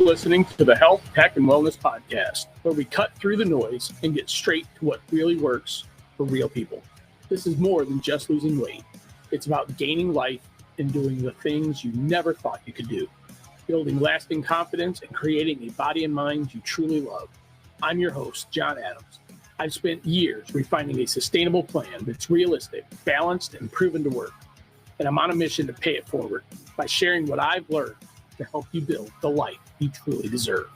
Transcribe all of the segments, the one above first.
Listening to the Health, Tech, and Wellness Podcast, where we cut through the noise and get straight to what really works for real people. This is more than just losing weight. It's about gaining life and doing the things you never thought you could do, building lasting confidence and creating a body and mind you truly love. I'm your host, John Adams. I've spent years refining a sustainable plan that's realistic, balanced, and proven to work. And I'm on a mission to pay it forward by sharing what I've learned to help you build the life you truly deserve.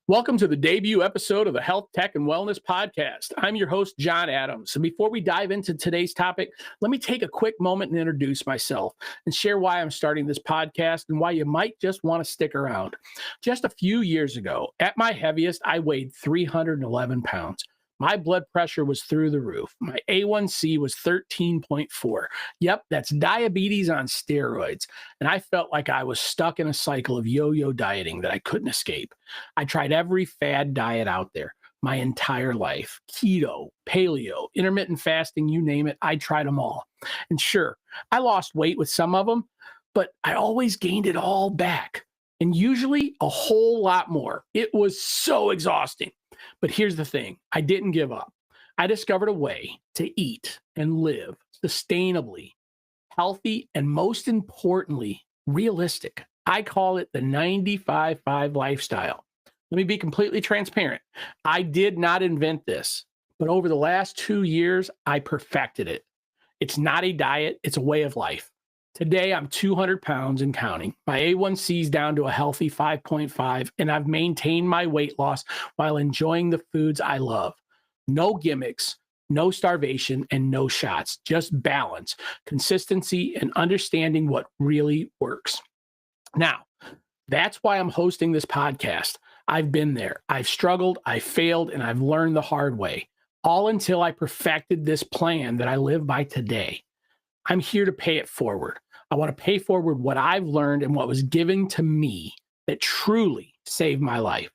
Welcome to the debut episode of the Health, Tech, and Wellness Podcast. I'm your host, John Adams. And before we dive into today's topic, let me take a quick moment and introduce myself and share why I'm starting this podcast and why you might just want to stick around. Just a few years ago, at my heaviest, I weighed 311 pounds. My blood pressure was through the roof. My A1C was 13.4. Yep, that's diabetes on steroids. And I felt like I was stuck in a cycle of yo-yo dieting that I couldn't escape. I tried every fad diet out there my entire life. Keto, paleo, intermittent fasting, you name it, I tried them all. And sure, I lost weight with some of them, but I always gained it all back. And usually a whole lot more. It was so exhausting. But here's the thing, I didn't give up. I discovered a way to eat and live sustainably, healthy, and most importantly, realistic. I call it the 95-5 lifestyle. Let me be completely transparent. I did not invent this, but over the last 2 years, I perfected it. It's not a diet, it's a way of life. Today, I'm 200 pounds and counting. My A1C is down to a healthy 5.5, and I've maintained my weight loss while enjoying the foods I love. No gimmicks, no starvation, and no shots. Just balance, consistency, and understanding what really works. Now, that's why I'm hosting this podcast. I've been there. I've struggled, I've failed, and I've learned the hard way, all until I perfected this plan that I live by today. I'm here to pay it forward. I want to pay forward what I've learned and what was given to me that truly saved my life.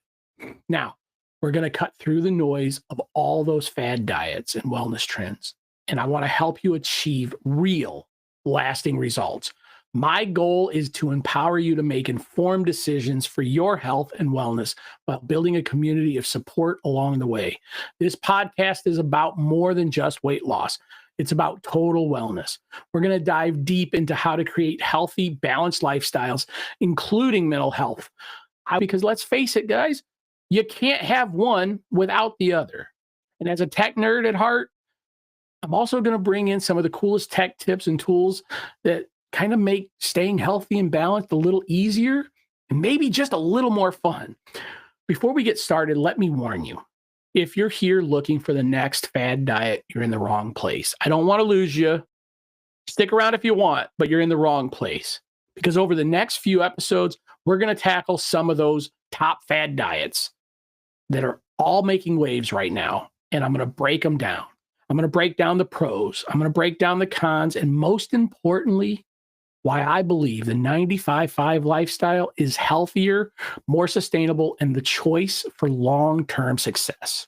Now, we're going to cut through the noise of all those fad diets and wellness trends, and I want to help you achieve real, lasting results. My goal is to empower you to make informed decisions for your health and wellness while building a community of support along the way. This podcast is about more than just weight loss. It's about total wellness. We're going to dive deep into how to create healthy, balanced lifestyles, including mental health. Because let's face it, guys, you can't have one without the other. And as a tech nerd at heart, I'm also going to bring in some of the coolest tech tips and tools that kind of make staying healthy and balanced a little easier and maybe just a little more fun. Before we get started, let me warn you. If you're here looking for the next fad diet, you're in the wrong place. I don't want to lose you. Stick around if you want, but you're in the wrong place. Because over the next few episodes, we're going to tackle some of those top fad diets that are all making waves right now. And I'm going to break them down. I'm going to break down the pros. I'm going to break down the cons. And most importantly, why I believe the 95-5 lifestyle is healthier, more sustainable, and the choice for long-term success.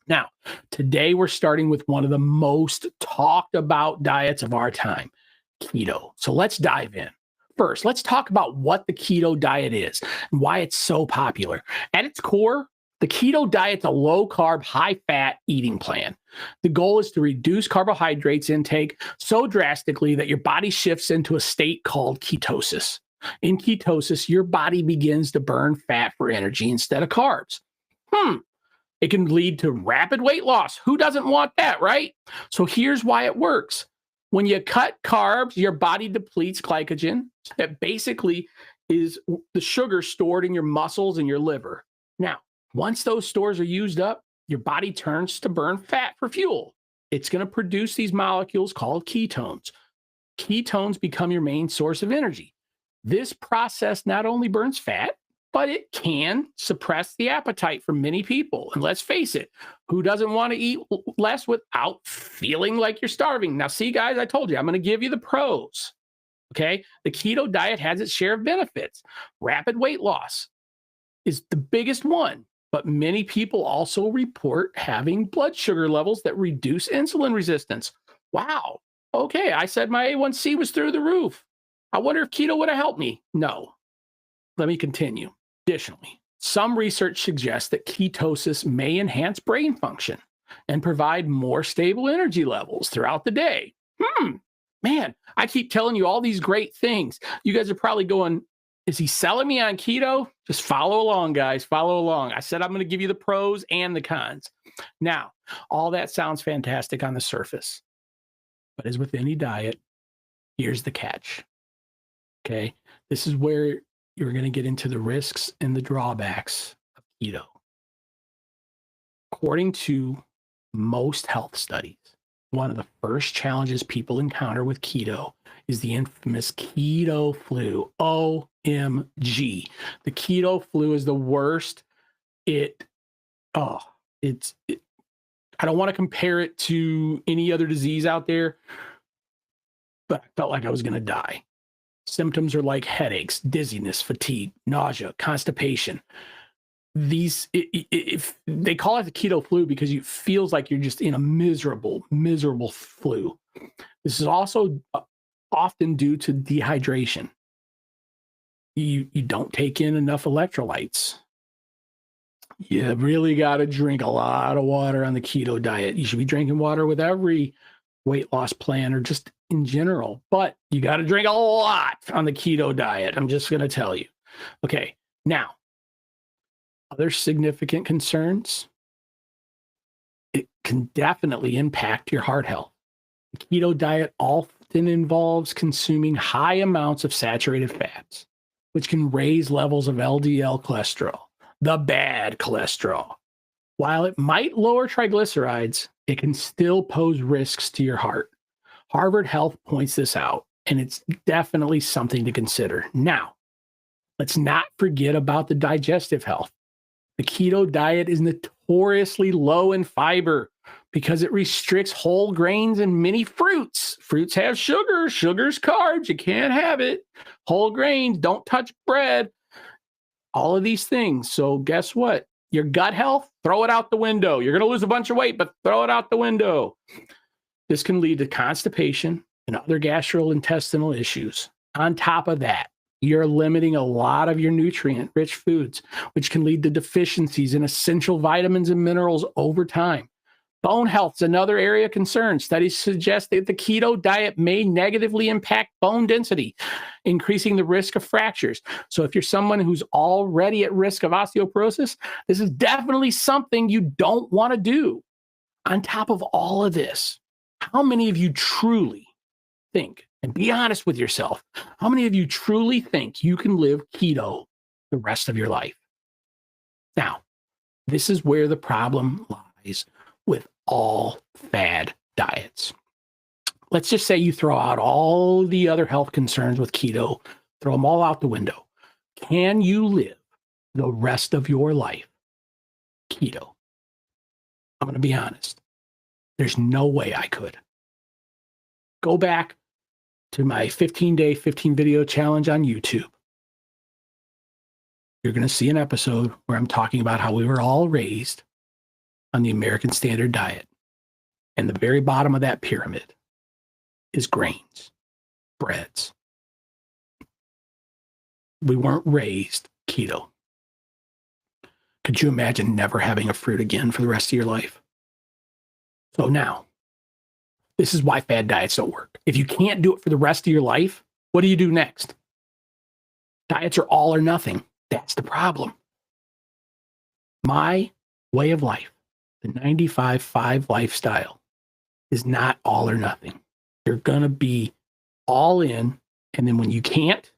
Now, today we're starting with one of the most talked about diets of our time, keto. So let's dive in. First, let's talk about what the keto diet is and why it's so popular. At its core, the keto diet's a low-carb, high-fat eating plan. The goal is to reduce carbohydrates intake so drastically that your body shifts into a state called ketosis. In ketosis, your body begins to burn fat for energy instead of carbs. It can lead to rapid weight loss. Who doesn't want that, right? So here's why it works. When you cut carbs, your body depletes glycogen. That basically is the sugar stored in your muscles and your liver. Now, once those stores are used up, your body turns to burn fat for fuel. It's going to produce these molecules called ketones. Ketones become your main source of energy. This process not only burns fat, but it can suppress the appetite for many people. And let's face it, who doesn't want to eat less without feeling like you're starving? Now, see, guys, I told you, I'm going to give you the pros. Okay? The keto diet has its share of benefits. Rapid weight loss is the biggest one. But many people also report having blood sugar levels that reduce insulin resistance. Wow. Okay, I said my A1C was through the roof. I wonder if keto would have helped me. No. Let me continue. Additionally, some research suggests that ketosis may enhance brain function and provide more stable energy levels throughout the day. Man, I keep telling you all these great things. You guys are probably going, is he selling me on keto? Just follow along, guys. Follow along. I said I'm going to give you the pros and the cons. Now, all that sounds fantastic on the surface, but as with any diet, here's the catch. Okay, this is where you're going to get into the risks and the drawbacks of keto. According to most health studies, one of the first challenges people encounter with keto is the infamous keto flu. OMG. The keto flu is the worst. I don't want to compare it to any other disease out there, but I felt like I was going to die. Symptoms are like headaches, dizziness, fatigue, nausea, constipation. If they call it the keto flu because it feels like you're just in a miserable flu. This is also often due to dehydration. You don't take in enough electrolytes. You really got to drink a lot of water on the keto diet. You should be drinking water with every weight loss plan or just in general, but you got to drink a lot on the keto diet. I'm just going to tell you. Okay, now, other significant concerns, it can definitely impact your heart health. The keto diet often involves consuming high amounts of saturated fats, which can raise levels of LDL cholesterol, the bad cholesterol. While it might lower triglycerides, it can still pose risks to your heart. Harvard Health points this out, and it's definitely something to consider. Now, let's not forget about the digestive health. The keto diet is notoriously low in fiber because it restricts whole grains and many fruits. Fruits have sugar. Sugar's carbs. You can't have it. Whole grains, don't touch bread. All of these things. So guess what? Your gut health, throw it out the window. You're going to lose a bunch of weight, but throw it out the window. This can lead to constipation and other gastrointestinal issues. On top of that, you're limiting a lot of your nutrient-rich foods, which can lead to deficiencies in essential vitamins and minerals over time. Bone health is another area of concern. Studies suggest that the keto diet may negatively impact bone density, increasing the risk of fractures. So if you're someone who's already at risk of osteoporosis, this is definitely something you don't want to do. On top of all of this, how many of you truly think, and be honest with yourself, how many of you truly think you can live keto the rest of your life? Now, this is where the problem lies with all fad diets. Let's just say you throw out all the other health concerns with keto, throw them all out the window. Can you live the rest of your life keto? I'm going to be honest. There's no way I could. Go back to my 15-day, 15 video challenge on YouTube. You're going to see an episode where I'm talking about how we were all raised on the American Standard Diet. And the very bottom of that pyramid is grains, breads. We weren't raised keto. Could you imagine never having a fruit again for the rest of your life? So now, this is why fad diets don't work. If you can't do it for the rest of your life, what do you do next? Diets are all or nothing. That's the problem. My way of life, the 95-5 lifestyle, is not all or nothing. You're going to be all in, and then when you can't,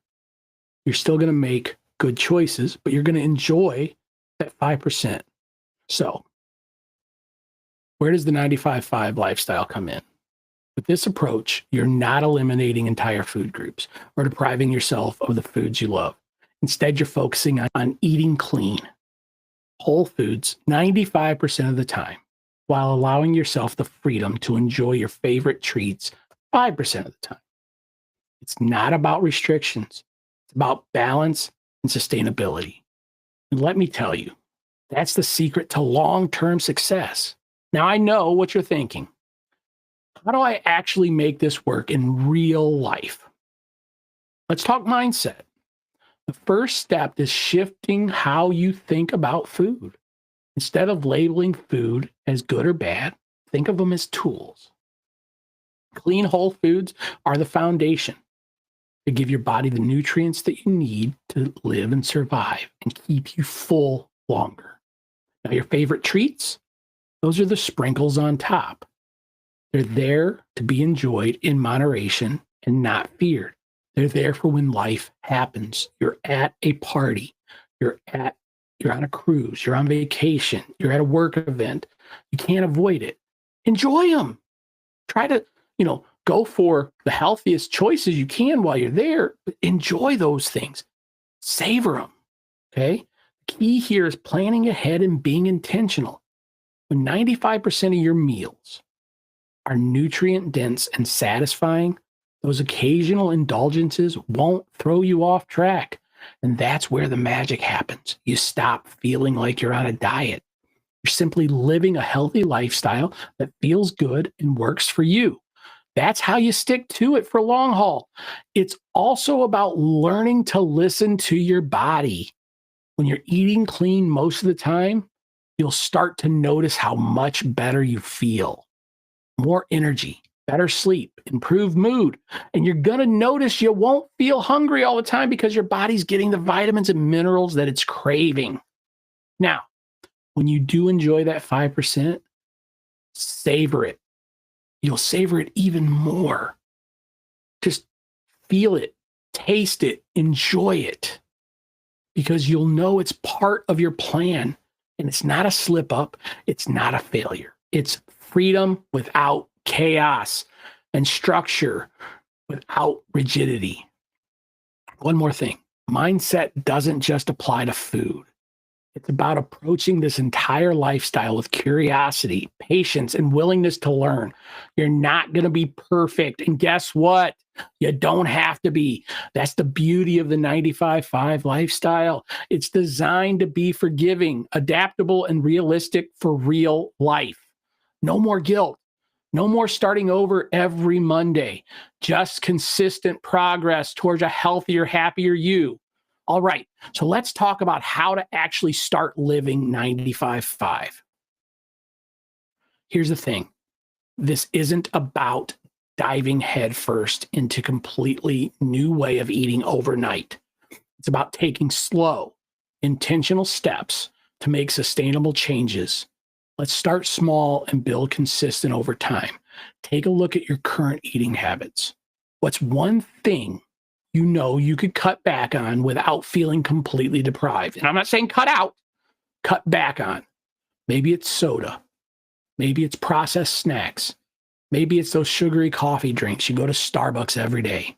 you're still going to make good choices, but you're going to enjoy that 5%. So, where does the 95-5 lifestyle come in? With this approach, you're not eliminating entire food groups or depriving yourself of the foods you love. Instead, you're focusing on eating clean, whole foods 95% of the time, while allowing yourself the freedom to enjoy your favorite treats 5% of the time. It's not about restrictions. It's about balance and sustainability. And let me tell you, that's the secret to long-term success. Now, I know what you're thinking. How do I actually make this work in real life? Let's talk mindset. The first step is shifting how you think about food. Instead of labeling food as good or bad, think of them as tools. Clean whole foods are the foundation to give your body the nutrients that you need to live and survive and keep you full longer. Now, your favorite treats, those are the sprinkles on top. They're there to be enjoyed in moderation and not feared. They're there for when life happens. You're at a party. You're on a cruise. You're on vacation. You're at a work event. You can't avoid it. Enjoy them. Try to, go for the healthiest choices you can while you're there. But enjoy those things. Savor them. Okay. The key here is planning ahead and being intentional. When 95% of your meals are nutrient dense and satisfying, those occasional indulgences won't throw you off track. And that's where the magic happens. You stop feeling like you're on a diet. You're simply living a healthy lifestyle that feels good and works for you. That's how you stick to it for long haul. It's also about learning to listen to your body. When you're eating clean most of the time, you'll start to notice how much better you feel. More energy, better sleep, improved mood. And you're going to notice you won't feel hungry all the time because your body's getting the vitamins and minerals that it's craving. Now, when you do enjoy that 5%, savor it. You'll savor it even more. Just feel it, taste it, enjoy it, because you'll know it's part of your plan and it's not a slip up. It's not a failure. It's freedom without chaos and structure without rigidity. One more thing. Mindset doesn't just apply to food. It's about approaching this entire lifestyle with curiosity, patience, and willingness to learn. You're not going to be perfect. And guess what? You don't have to be. That's the beauty of the 95-5 lifestyle. It's designed to be forgiving, adaptable, and realistic for real life. No more guilt. No more starting over every Monday. Just consistent progress towards a healthier, happier you. All right, so let's talk about how to actually start living 95-5. Here's the thing. This isn't about diving headfirst into completely new way of eating overnight. It's about taking slow, intentional steps to make sustainable changes. Let's start small and build consistent over time. Take a look at your current eating habits. What's one thing you could cut back on without feeling completely deprived? And I'm not saying cut out, cut back on. Maybe it's soda. Maybe it's processed snacks. Maybe it's those sugary coffee drinks. You go to Starbucks every day.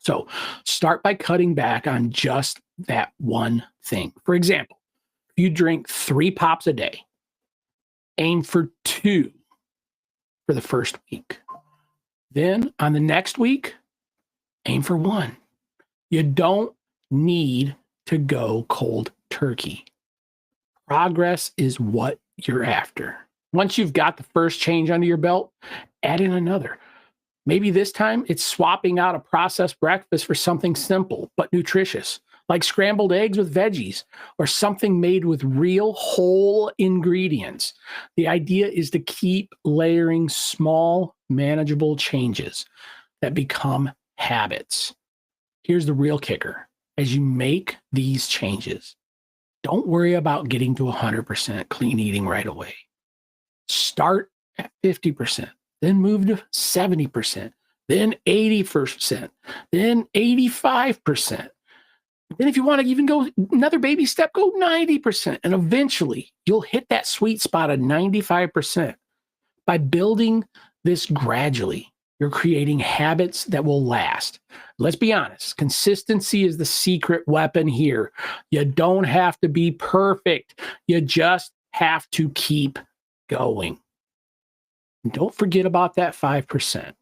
So start by cutting back on just that one thing. For example, if you drink 3 pops a day, aim for 2 for the first week. Then on the next week, aim for 1. You don't need to go cold turkey. Progress is what you're after. Once you've got the first change under your belt, add in another. Maybe this time it's swapping out a processed breakfast for something simple but nutritious, like scrambled eggs with veggies or something made with real whole ingredients. The idea is to keep layering small, manageable changes that become habits. Here's the real kicker. As you make these changes, don't worry about getting to 100% clean eating right away. Start at 50%, then move to 70%, then 80%, then 85%. Then if you want to even go another baby step, go 90%. And eventually you'll hit that sweet spot of 95%. By building this gradually, you're creating habits that will last. Let's be honest. Consistency is the secret weapon here. You don't have to be perfect. You just have to keep going. And don't forget about that 5%.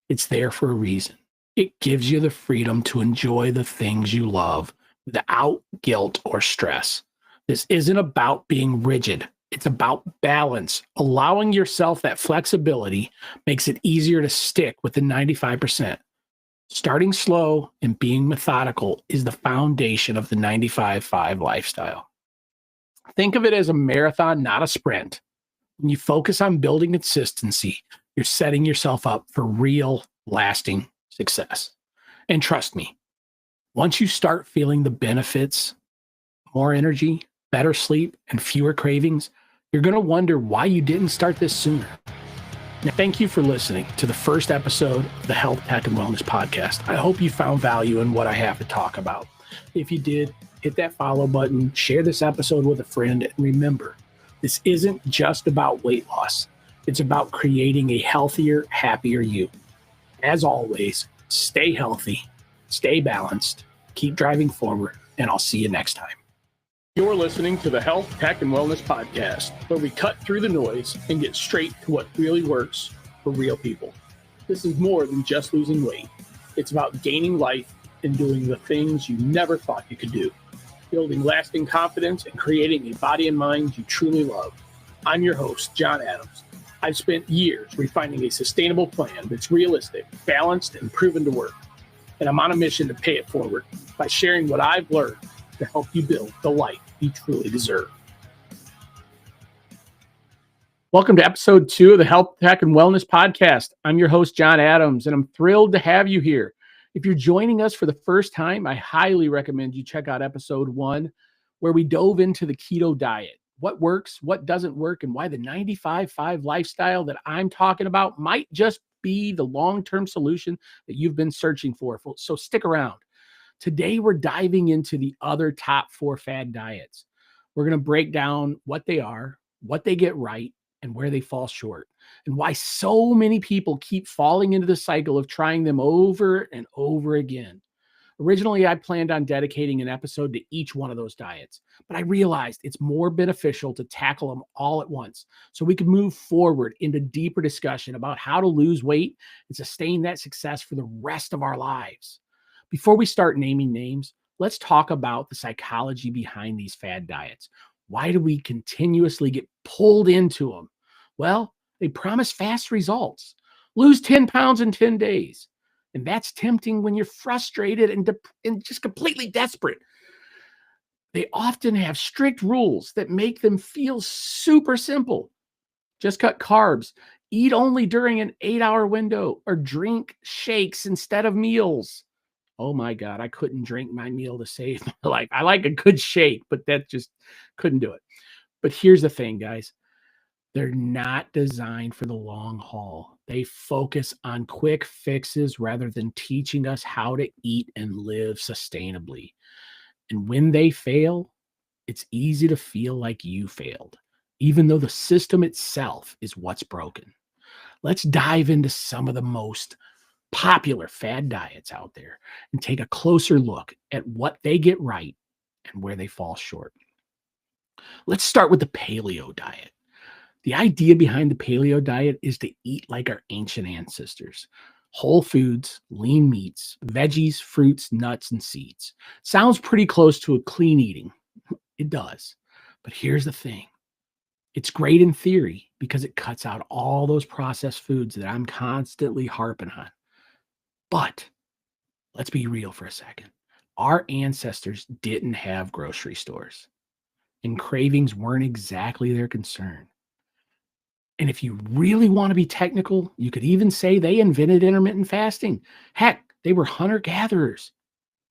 It's there for a reason. It gives you the freedom to enjoy the things you love without guilt or stress. This isn't about being rigid. It's about balance. Allowing yourself that flexibility makes it easier to stick with the 95%. Starting slow and being methodical is the foundation of the 95-5 lifestyle. Think of it as a marathon, not a sprint. When you focus on building consistency, you're setting yourself up for real, lasting success. And trust me, once you start feeling the benefits, more energy, better sleep, and fewer cravings, you're going to wonder why you didn't start this sooner. Now, thank you for listening to the first episode of the Health, Tech, and Wellness podcast. I hope you found value in what I have to talk about. If you did, hit that follow button, share this episode with a friend, and remember, this isn't just about weight loss. It's about creating a healthier, happier you. As always, stay healthy, stay balanced, keep driving forward, and I'll see you next time. You're listening to the Health, Tech, and Wellness podcast, where we cut through the noise and get straight to what really works for real people. This is more than just losing weight. It's about gaining life and doing the things you never thought you could do, building lasting confidence and creating a body and mind you truly love. I'm your host, John Adams. I've spent years refining a sustainable plan that's realistic, balanced, and proven to work. And I'm on a mission to pay it forward by sharing what I've learned to help you build the life you truly deserve. Welcome to episode 2 of the Health, Tech, and Wellness podcast. I'm your host, John Adams, and I'm thrilled to have you here. If you're joining us for the first time, I highly recommend you check out episode 1, where we dove into the keto diet, what works, what doesn't work, and why the 95-5 lifestyle that I'm talking about might just be the long-term solution that you've been searching for. So stick around. Today, we're diving into the other top 4 fad diets. We're going to break down what they are, what they get right, and where they fall short, and why so many people keep falling into the cycle of trying them over and over again. Originally, I planned on dedicating an episode to each one of those diets, but I realized it's more beneficial to tackle them all at once so we can move forward into deeper discussion about how to lose weight and sustain that success for the rest of our lives. Before we start naming names, let's talk about the psychology behind these fad diets. Why do we continuously get pulled into them? Well, they promise fast results. Lose 10 pounds in 10 days. And that's tempting when you're frustrated and just completely desperate. They often have strict rules that make them feel super simple. Just cut carbs, eat only during an 8-hour window, or drink shakes instead of meals. Oh my God, I couldn't drink my meal to save my life. I like a good shake, but that just couldn't do it. But here's the thing, guys. They're not designed for the long haul. They focus on quick fixes rather than teaching us how to eat and live sustainably. And when they fail, it's easy to feel like you failed, even though the system itself is what's broken. Let's dive into some of the most popular fad diets out there and take a closer look at what they get right and where they fall short. Let's start with the paleo diet. The idea behind the paleo diet is to eat like our ancient ancestors. Whole foods, lean meats, veggies, fruits, nuts, and seeds. Sounds pretty close to a clean eating. It does. But here's the thing. It's great in theory because it cuts out all those processed foods that I'm constantly harping on. But let's be real for a second. Our ancestors didn't have grocery stores, and cravings weren't exactly their concern. And if you really want to be technical, you could even say they invented intermittent fasting. Heck, they were hunter-gatherers.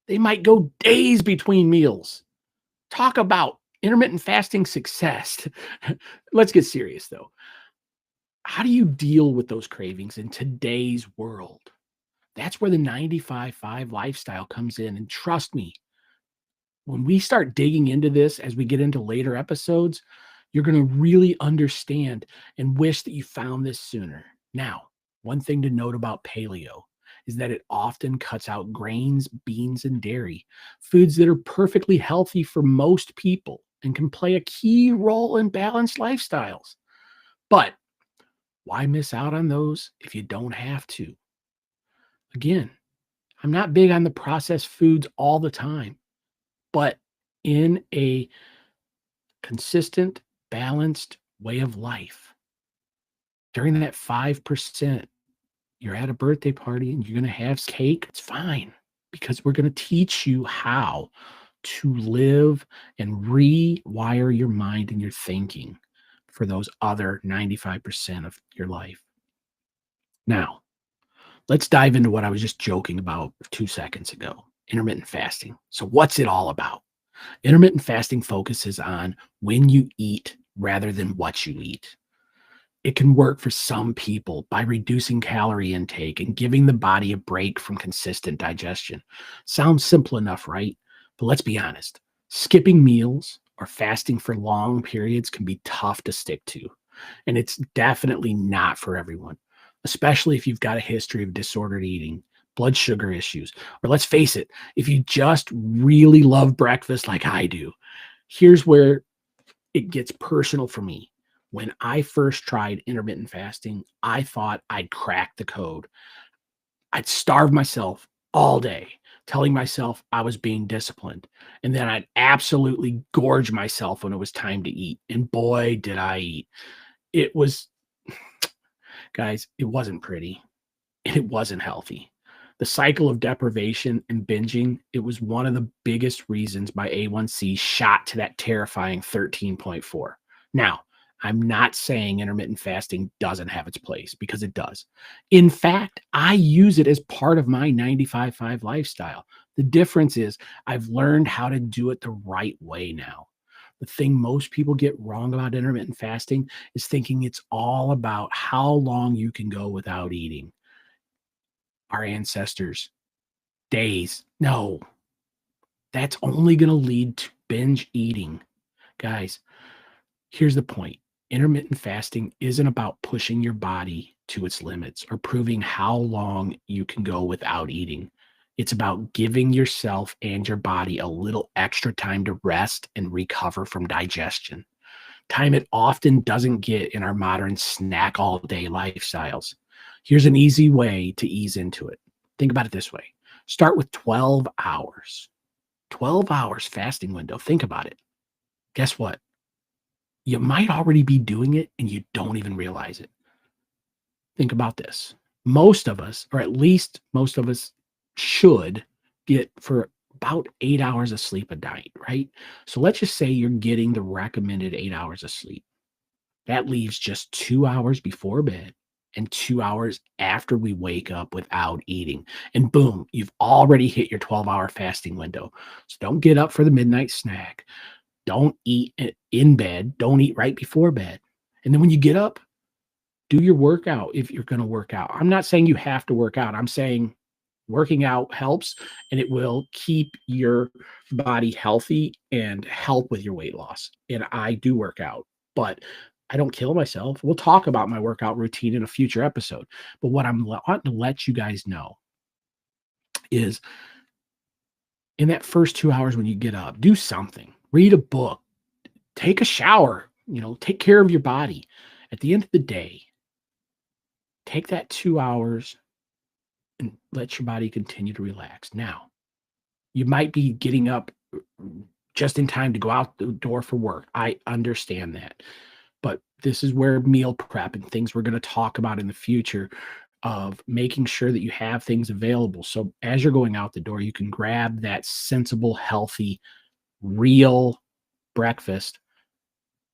They might go days between meals. Talk about intermittent fasting success. Let's get serious, though. How do you deal with those cravings in today's world? That's where the 95-5 lifestyle comes in. And trust me, when we start digging into this as we get into later episodes, you're going to really understand and wish that you found this sooner. Now, one thing to note about paleo is that it often cuts out grains, beans, and dairy, foods that are perfectly healthy for most people and can play a key role in balanced lifestyles. But why miss out on those if you don't have to? Again, I'm not big on the processed foods all the time, but in a consistent, balanced way of life, during that 5%, You're at a birthday party and you're going to have cake. It's fine because we're going to teach you how to live and rewire your mind and your thinking for those other 95% of your life. Now, let's dive into what I was just joking about 2 seconds ago, intermittent fasting. So, what's it all about? Intermittent fasting focuses on when you eat rather than what you eat. It can work for some people by reducing calorie intake and giving the body a break from consistent digestion. Sounds simple enough, right? But let's be honest, skipping meals or fasting for long periods can be tough to stick to. And it's definitely not for everyone, especially if you've got a history of disordered eating, blood sugar issues, or let's face it, if you just really love breakfast like I do. Here's where it gets personal for me. When I first tried intermittent fasting, I thought I'd cracked the code. I'd starve myself all day, telling myself I was being disciplined. And then I'd absolutely gorge myself when it was time to eat. And boy, did I eat. It was, guys, it wasn't pretty. And it wasn't healthy. The cycle of deprivation and binging, it was one of the biggest reasons my A1C shot to that terrifying 13.4. Now, I'm not saying intermittent fasting doesn't have its place because it does. In fact, I use it as part of my 95/5 lifestyle. The difference is I've learned how to do it the right way now. The thing most people get wrong about intermittent fasting is thinking it's all about how long you can go without eating. Our ancestors, days. No, that's only going to lead to binge eating. Guys, here's the point. Intermittent fasting isn't about pushing your body to its limits or proving how long you can go without eating. It's about giving yourself and your body a little extra time to rest and recover from digestion. Time it often doesn't get in our modern snack all day lifestyles. Here's an easy way to ease into it. Think about it this way. Start with 12 hours. 12 hours fasting window. Think about it. Guess what? You might already be doing it and you don't even realize it. Think about this. Most of us, or at least most of us, should get for about 8 hours of sleep a night, right? So let's just say you're getting the recommended 8 hours of sleep. That leaves just 2 hours before bed and 2 hours after we wake up without eating. And boom, you've already hit your 12-hour fasting window. So don't get up for the midnight snack. Don't eat in bed. Don't eat right before bed. And then when you get up, do your workout if you're going to work out. I'm not saying you have to work out. I'm saying working out helps and it will keep your body healthy and help with your weight loss. And I do work out, but I don't kill myself. We'll talk about my workout routine in a future episode. But what I'm wanting to let you guys know is in that first 2 hours when you get up, do something, read a book, take a shower, take care of your body. At the end of the day, take that 2 hours and let your body continue to relax. Now, you might be getting up just in time to go out the door for work. I understand that. But this is where meal prep and things we're going to talk about in the future of making sure that you have things available. So as you're going out the door, you can grab that sensible, healthy, real breakfast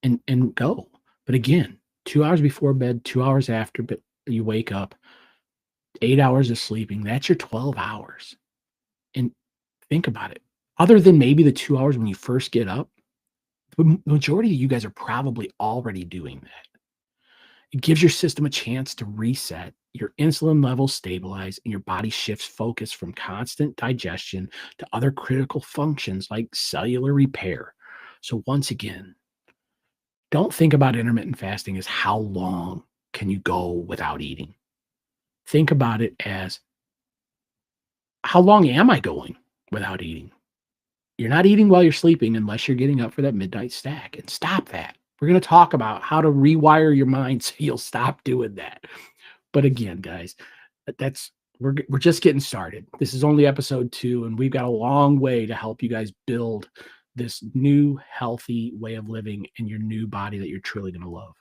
and go. But again, 2 hours before bed, 2 hours after you wake up, 8 hours of sleeping, that's your 12 hours. And think about it. Other than maybe the 2 hours when you first get up, the majority of you guys are probably already doing that. It gives your system a chance to reset, your insulin levels stabilize, and your body shifts focus from constant digestion to other critical functions like cellular repair. So once again, don't think about intermittent fasting as how long can you go without eating. Think about it as how long am I going without eating? You're not eating while you're sleeping unless you're getting up for that midnight snack, and stop that. We're going to talk about how to rewire your mind so you'll stop doing that. But again, guys, that's we're just getting started. This is only episode 2, and we've got a long way to help you guys build this new healthy way of living in your new body that you're truly going to love.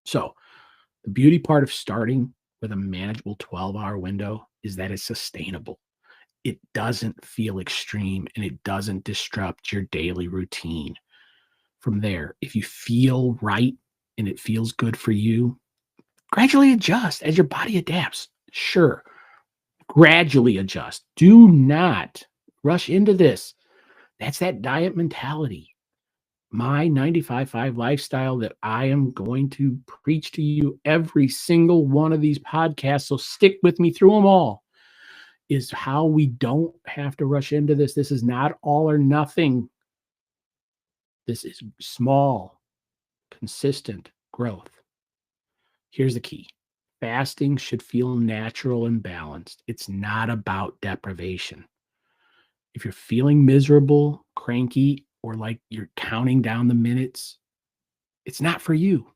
So, the beauty part of starting with a manageable 12-hour window is that it's sustainable. It doesn't feel extreme and it doesn't disrupt your daily routine. From there, if you feel right and it feels good for you, gradually adjust as your body adapts. Sure, gradually adjust. Do not rush into this. That's that diet mentality. My 95.5 lifestyle that I am going to preach to you every single one of these podcasts. So stick with me through them all. Is how we don't have to rush into this. This is not all or nothing. This is small, consistent growth. Here's the key. Fasting should feel natural and balanced. It's not about deprivation. If you're feeling miserable, cranky, or like you're counting down the minutes, it's not for you.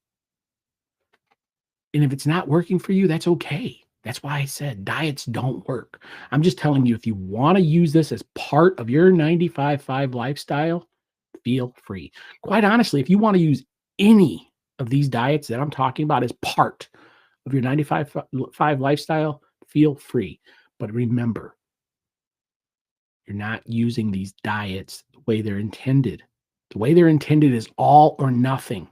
And if it's not working for you, that's okay. That's why I said diets don't work. I'm just telling you, if you want to use this as part of your 95.5 lifestyle, feel free. Quite honestly, if you want to use any of these diets that I'm talking about as part of your 95.5 lifestyle, feel free. But remember, you're not using these diets the way they're intended. The way they're intended is all or nothing.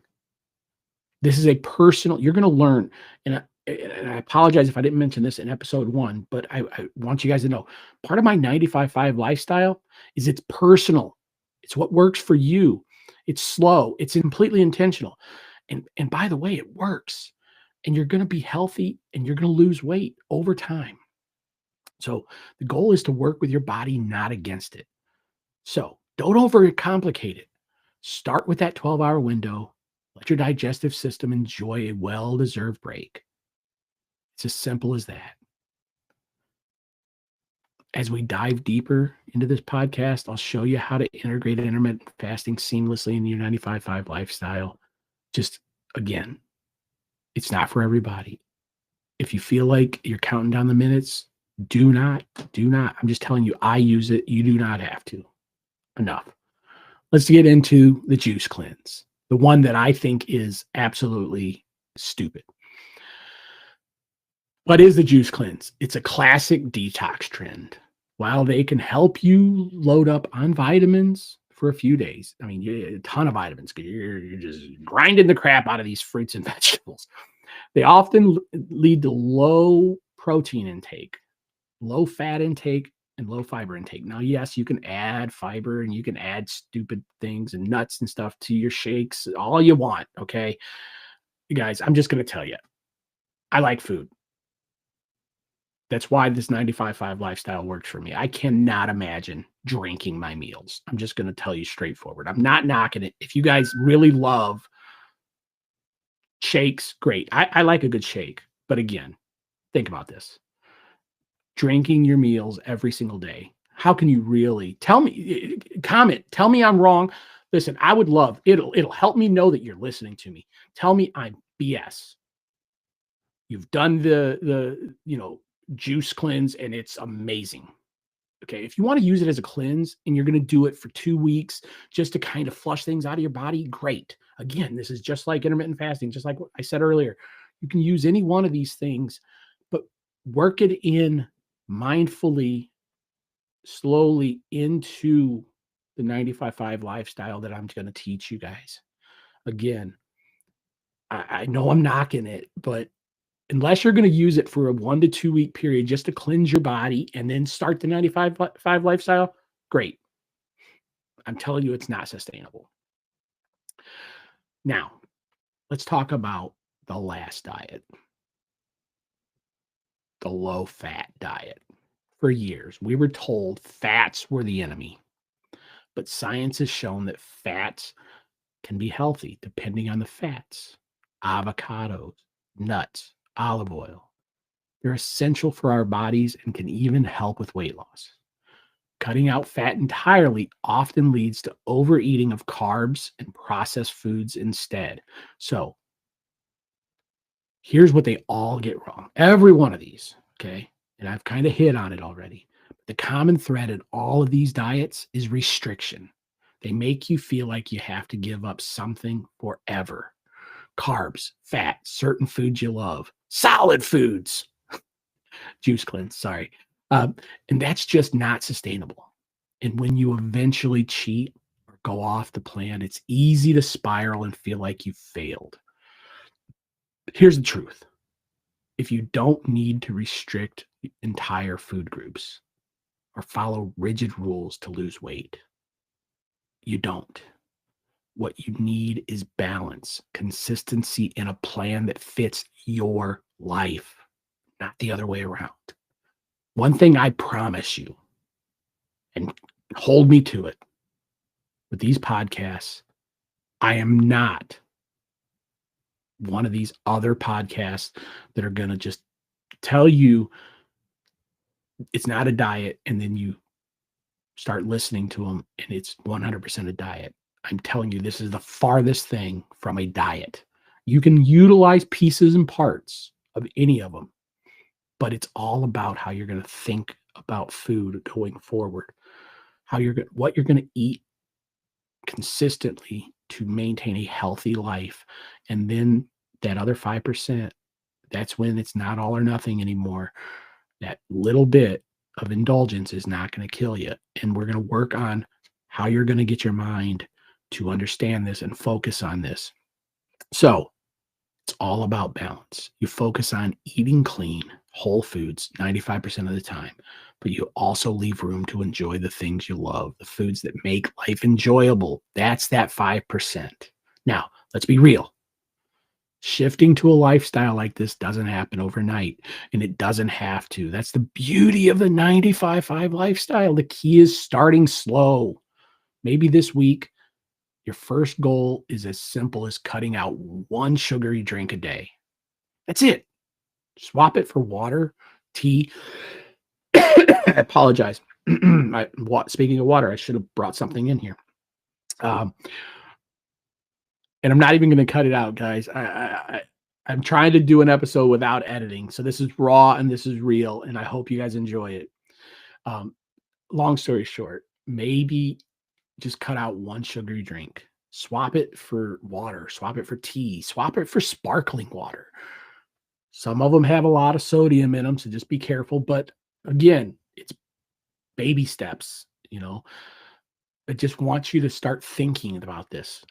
This is a personal, you're going to learn, and I apologize if I didn't mention this in episode 1, but I want you guys to know, part of my 95.5 lifestyle is it's personal. It's what works for you. It's slow. It's completely intentional. And by the way, it works. And you're going to be healthy and you're going to lose weight over time. So the goal is to work with your body, not against it. So don't overcomplicate it. Start with that 12-hour window. Let your digestive system enjoy a well-deserved break. It's as simple as that. As we dive deeper into this podcast, I'll show you how to integrate intermittent fasting seamlessly in your 95.5 lifestyle. Just, again, it's not for everybody. If you feel like you're counting down the minutes, do not. I'm just telling you, I use it. You do not have to. Enough. Let's get into the juice cleanse, the one that I think is absolutely stupid. What is the juice cleanse? It's a classic detox trend. While they can help you load up on vitamins for a few days, I mean, a ton of vitamins, you're just grinding the crap out of these fruits and vegetables. They often lead to low protein intake, low fat intake, and low fiber intake. Now, yes, you can add fiber and you can add stupid things and nuts and stuff to your shakes, all you want, okay? You guys, I'm just going to tell you, I like food. That's why this 95.5 lifestyle works for me. I cannot imagine drinking my meals. I'm just going to tell you straightforward. I'm not knocking it. If you guys really love shakes, great. I like a good shake. But again, think about this. Drinking your meals every single day. How can you really tell me, comment, tell me I'm wrong. Listen, I would love, it'll help me know that you're listening to me. Tell me I'm BS. You've done the juice cleanse and it's amazing. Okay. If you want to use it as a cleanse and you're going to do it for 2 weeks just to kind of flush things out of your body, great. Again, this is just like intermittent fasting, just like what I said earlier. You can use any one of these things, but work it in mindfully, slowly into the 95.5 lifestyle that I'm going to teach you guys. Again, I know I'm knocking it, but unless you're going to use it for a 1 to 2 week period just to cleanse your body and then start the 95.5 lifestyle, great. I'm telling you, it's not sustainable. Now, let's talk about the last diet, the low-fat diet. For years, we were told fats were the enemy, but science has shown that fats can be healthy depending on the fats. Avocados, nuts, olive oil. They're essential for our bodies and can even help with weight loss. Cutting out fat entirely often leads to overeating of carbs and processed foods instead. So here's what they all get wrong. Every one of these, okay? And I've kind of hit on it already. The common thread in all of these diets is restriction. They make you feel like you have to give up something forever. Carbs, fat, certain foods you love, solid foods, juice cleanse, sorry. Um, and that's just not sustainable. And when you eventually cheat or go off the plan, it's easy to spiral and feel like you failed. Here's the truth. If you don't need to restrict entire food groups or follow rigid rules to lose weight, you don't. What you need is balance, consistency, and a plan that fits your life, not the other way around. One thing I promise you, and hold me to it, with these podcasts, I am not one of these other podcasts that are going to just tell you it's not a diet and then you start listening to them and it's 100% a diet. I'm telling you, this is the farthest thing from a diet. You can utilize pieces and parts of any of them, but it's all about how you're going to think about food going forward, what you're going to eat consistently to maintain a healthy life. And then that other 5%, that's when it's not all or nothing anymore. That little bit of indulgence is not going to kill you. And we're going to work on how you're going to get your mind to understand this and focus on this. So it's all about balance. You focus on eating clean, whole foods 95% of the time, but you also leave room to enjoy the things you love, the foods that make life enjoyable. That's that 5%. Now, let's be real. Shifting to a lifestyle like this doesn't happen overnight, and it doesn't have to. That's the beauty of the 95-5 lifestyle. The key is starting slow. Maybe this week, your first goal is as simple as cutting out one sugary drink a day. That's it. Swap it for water, tea. I apologize. Speaking of water, I should have brought something in here. And I'm not even going to cut it out, guys. I'm trying to do an episode without editing. So this is raw and this is real. And I hope you guys enjoy it. Long story short, maybe just cut out one sugary drink. Swap it for water. Swap it for tea. Swap it for sparkling water. Some of them have a lot of sodium in them, so just be careful. But again, it's baby steps, I just want you to start thinking about this.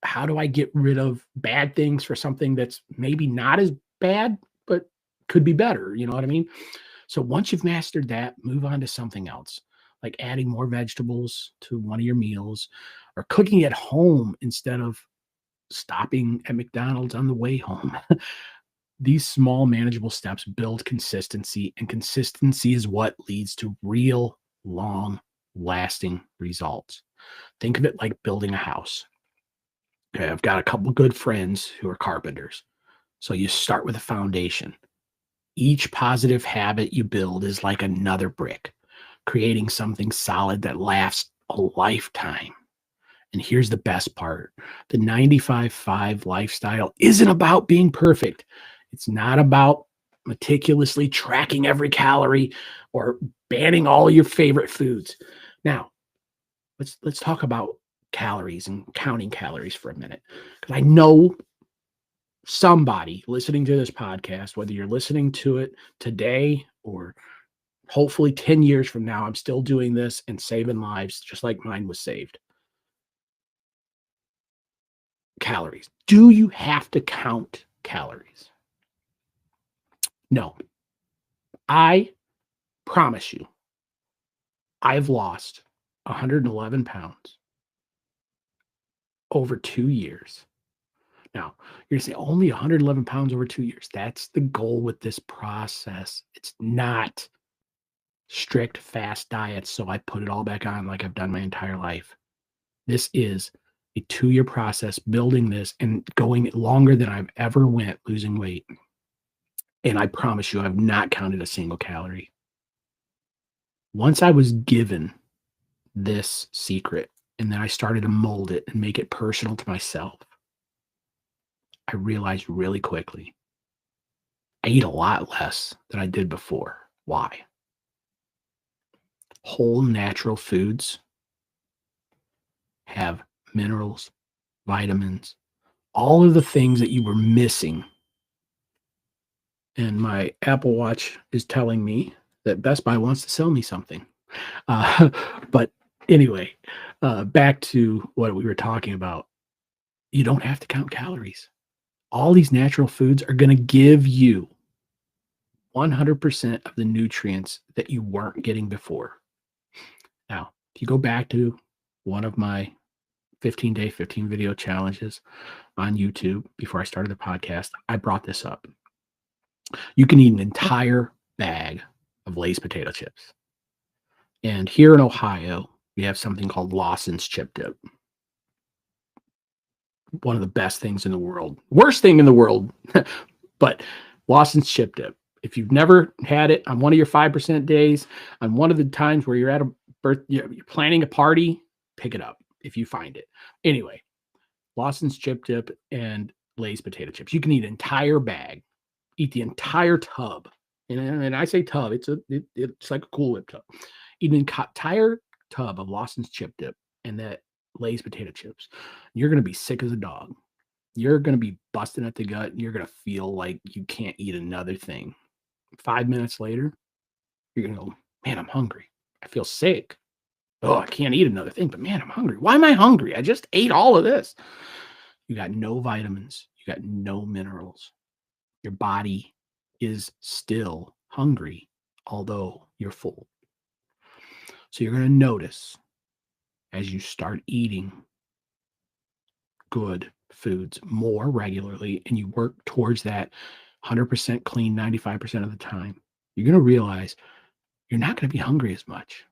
How do I get rid of bad things for something that's maybe not as bad, but could be better? You know what I mean? So once you've mastered that, move on to something else, like adding more vegetables to one of your meals or cooking at home instead of stopping at McDonald's on the way home. These small, manageable steps build consistency, and consistency is what leads to real, long-lasting results. Think of it like building a house. Okay, I've got a couple good friends who are carpenters. So you start with a foundation. Each positive habit you build is like another brick, creating something solid that lasts a lifetime. And here's the best part. The 95-5 lifestyle isn't about being perfect. It's not about meticulously tracking every calorie or banning all your favorite foods. Now, let's talk about calories and counting calories for a minute. Because I know somebody listening to this podcast, whether you're listening to it today or hopefully 10 years from now, I'm still doing this and saving lives just like mine was saved. Calories. Do you have to count calories? No. I promise you, I've lost 111 pounds over 2 years. Now, you're going to say only 111 pounds over 2 years. That's the goal with this process. It's not strict fast diets, so I put it all back on like I've done my entire life. This is a 2-year process, building this and going longer than I've ever went losing weight. And I promise you, I've not counted a single calorie. Once I was given this secret, and then I started to mold it and make it personal to myself, I realized really quickly I eat a lot less than I did before. Why? Whole natural foods have minerals, vitamins, all of the things that you were missing and my Apple Watch is telling me that Best Buy wants to sell me something. But anyway, back to what we were talking about. You don't have to count calories. All these natural foods are going to give you 100% of the nutrients that you weren't getting before. Now, if you go back to one of my 15-day, 15 video challenges on YouTube before I started the podcast, I brought this up. You can eat an entire bag of Lay's potato chips. And here in Ohio, we have something called Lawson's Chip Dip. One of the best things in the world. Worst thing in the world, but Lawson's Chip Dip. If you've never had it on one of your 5% days, on one of the times where you're at you're planning a party, pick it up if you find it. Anyway, Lawson's Chip Dip and Lay's potato chips. You can eat an entire bag, eat the entire tub. And I say tub, it's like a Cool Whip tub. Eat an entire tub of Lawson's Chip Dip and that Lay's potato chips. You're going to be sick as a dog. You're going to be busting at the gut. And you're going to feel like you can't eat another thing. 5 minutes later, you're going to go, man, I'm hungry. I feel sick. Oh, I can't eat another thing, but man, I'm hungry. Why am I hungry? I just ate all of this. You got no vitamins. You got no minerals. Your body is still hungry, although you're full. So you're going to notice as you start eating good foods more regularly and you work towards that 100% clean 95% of the time, you're going to realize you're not going to be hungry as much.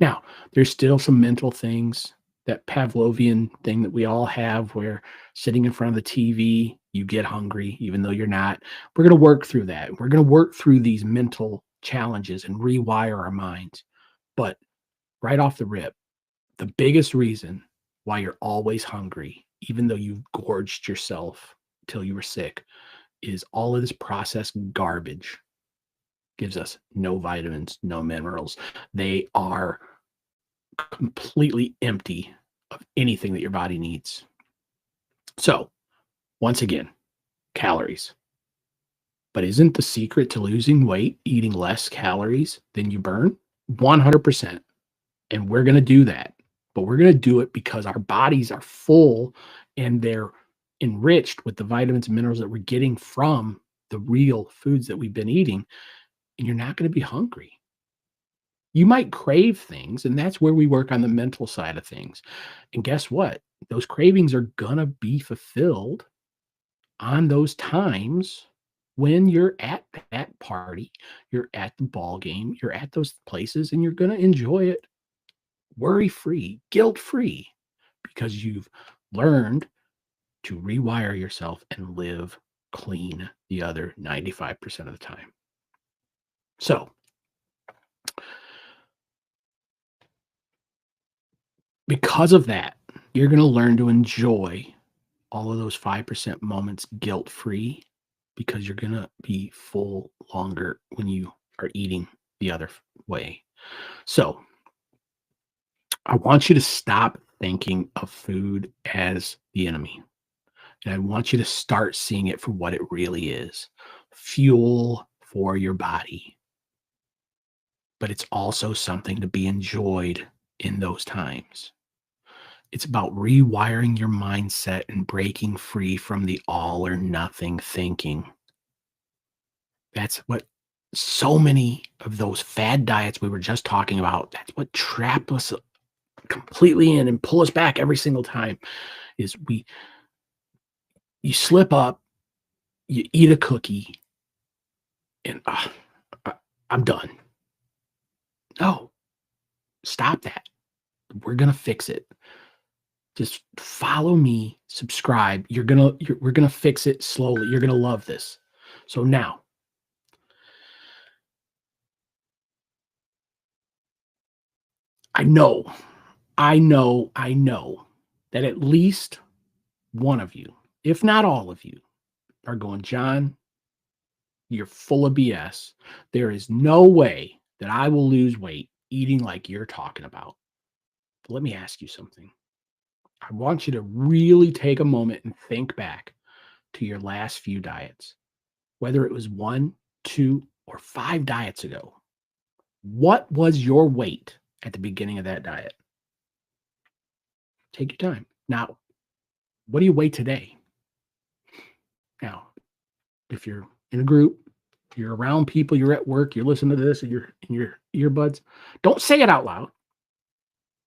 Now, there's still some mental things, that Pavlovian thing that we all have where sitting in front of the TV, you get hungry, even though you're not. We're going to work through that. We're going to work through these mental challenges and rewire our minds. But right off the rip, the biggest reason why you're always hungry, even though you've gorged yourself till you were sick, is all of this processed garbage gives us no vitamins, no minerals. They are completely empty of anything that your body needs. So, once again, calories. But isn't the secret to losing weight eating less calories than you burn? 100%. And we're going to do that. But we're going to do it because our bodies are full and they're enriched with the vitamins and minerals that we're getting from the real foods that we've been eating. And you're not going to be hungry. You might crave things, and that's where we work on the mental side of things. And guess what? Those cravings are going to be fulfilled on those times when you're at that party, you're at the ball game, you're at those places, and you're going to enjoy it worry-free, guilt-free, because you've learned to rewire yourself and live clean the other 95% of the time. So, because of that, you're going to learn to enjoy all of those 5% moments guilt-free because you're going to be full longer when you are eating the other way. So I want you to stop thinking of food as the enemy. And I want you to start seeing it for what it really is. Fuel for your body. But it's also something to be enjoyed in those times. It's about rewiring your mindset and breaking free from the all or nothing thinking. That's what so many of those fad diets we were just talking about, that's what trap us completely in and pull us back every single time is you slip up, you eat a cookie, and I'm done. No, stop that. We're going to fix it. Just follow me, subscribe. We're going to fix it slowly. You're going to love this. So now, I know that at least one of you, if not all of you, are going, John, you're full of BS. There is no way that I will lose weight eating like you're talking about. But let me ask you something. I want you to really take a moment and think back to your last few diets. whether it was 1, 2, or 5 diets ago. What was your weight at the beginning of that diet? Take your time. Now, what do you weigh today? Now, if you're in a group, you're around people, you're at work, you're listening to this and you're in your earbuds, don't say it out loud.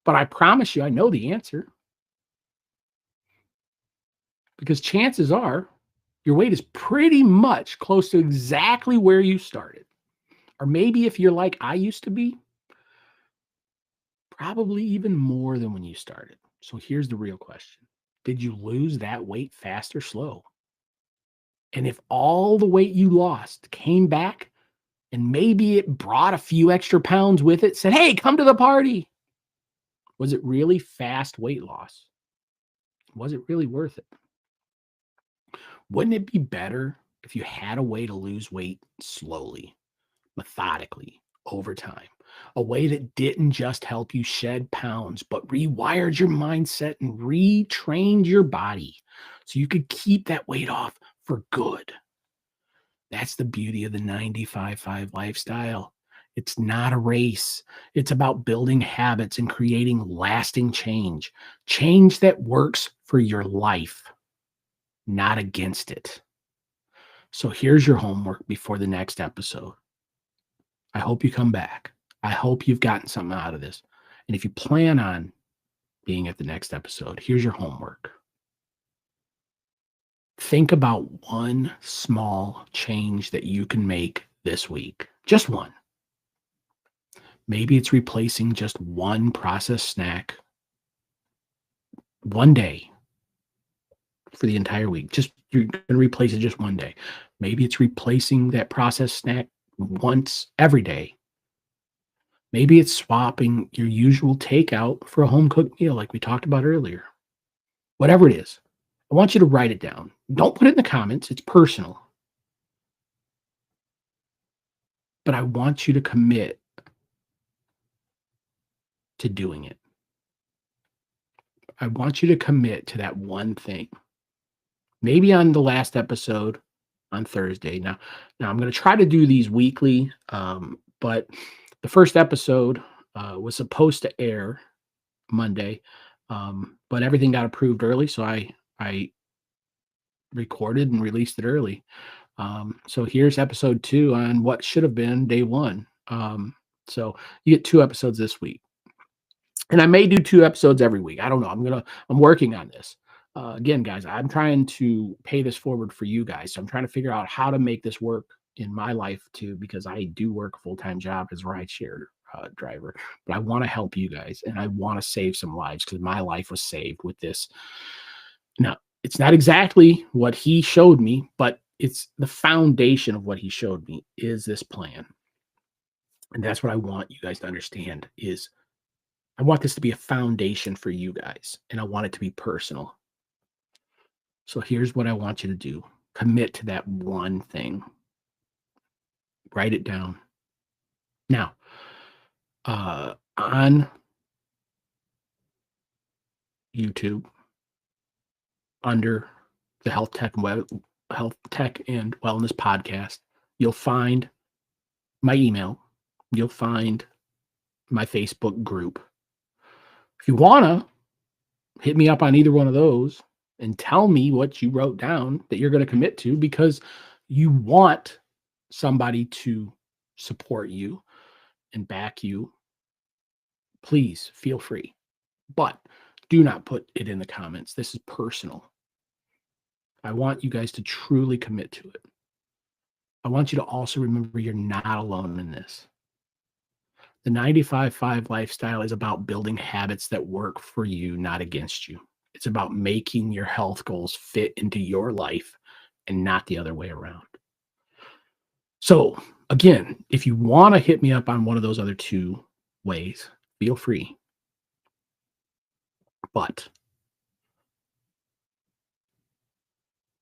But I promise you, I know the answer. Because chances are your weight is pretty much close to exactly where you started. Or maybe if you're like I used to be, probably even more than when you started. So here's the real question. Did you lose that weight fast or slow? And if all the weight you lost came back and maybe it brought a few extra pounds with it, said, hey, come to the party. Was it really fast weight loss? Was it really worth it? Wouldn't it be better if you had a way to lose weight slowly, methodically, over time? A way that didn't just help you shed pounds, but rewired your mindset and retrained your body so you could keep that weight off for good. That's the beauty of the 95-5 lifestyle. It's not a race. It's about building habits and creating lasting change. Change that works for your life, not against it. So here's your homework before the next episode. I hope you come back. I hope you've gotten something out of this. And if you plan on being at the next episode, here's your homework. Think about one small change that you can make this week. Just one. Maybe it's replacing just one processed snack one day for the entire week. Just you're going to replace it just one day. Maybe it's replacing that processed snack once every day. Maybe it's swapping your usual takeout for a home cooked meal like we talked about earlier. Whatever it is, I want you to write it down. Don't put it in the comments. It's personal. But I want you to commit to doing it. I want you to commit to that one thing. Maybe on the last episode on Thursday. Now I'm going to try to do these weekly, but the first episode was supposed to air Monday, but everything got approved early, so I recorded and released it early. So here's episode 2 on what should have been day 1. So you get 2 episodes this week. And I may do 2 episodes every week. I don't know. I'm working on this. Again, guys, I'm trying to pay this forward for you guys. So I'm trying to figure out how to make this work in my life too, because I do work a full-time job as a rideshare driver, but I want to help you guys and I want to save some lives because my life was saved with this. Now, it's not exactly what he showed me, but it's the foundation of what he showed me is this plan. And that's what I want you guys to understand is I want this to be a foundation for you guys, and I want it to be personal. So here's what I want you to do. Commit to that one thing. Write it down. Now, on YouTube, under the Health Tech and Wellness Podcast, you'll find my email. You'll find my Facebook group. If you want to hit me up on either one of those and tell me what you wrote down that you're going to commit to because you want somebody to support you and back you, please feel free. But do not put it in the comments. This is personal. I want you guys to truly commit to it. I want you to also remember you're not alone in this. The 95-5 lifestyle is about building habits that work for you, not against you. It's about making your health goals fit into your life and not the other way around. So again, if you want to hit me up on one of those other 2 ways, feel free. But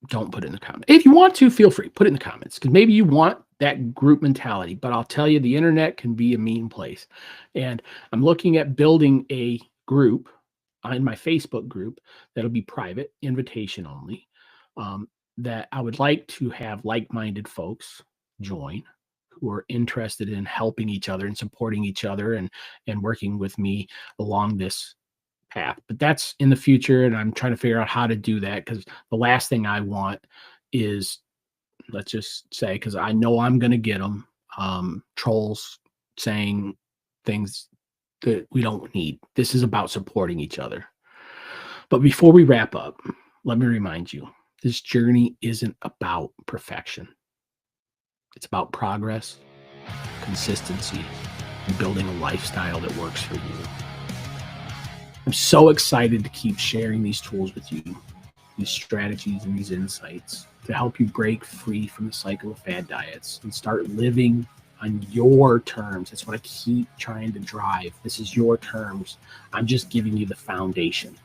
don't put it in the comments. If you want to, feel free. Put it in the comments because maybe you want that group mentality. But I'll tell you, the internet can be a mean place. And I'm looking at building a group in my Facebook group that'll be private, invitation only. that I would like to have like-minded folks join who are interested in helping each other and supporting each other and working with me along this path. But that's in the future, and I'm trying to figure out how to do that because the last thing I want is, let's just say, because I know I'm going to get them, trolls saying things that we don't need. This is about supporting each other. But before we wrap up, let me remind you, this journey isn't about perfection. It's about progress, consistency, and building a lifestyle that works for you. I'm so excited to keep sharing these tools with you, these strategies and these insights to help you break free from the cycle of fad diets and start living on your terms. That's what I keep trying to drive. This is your terms. I'm just giving you the foundation.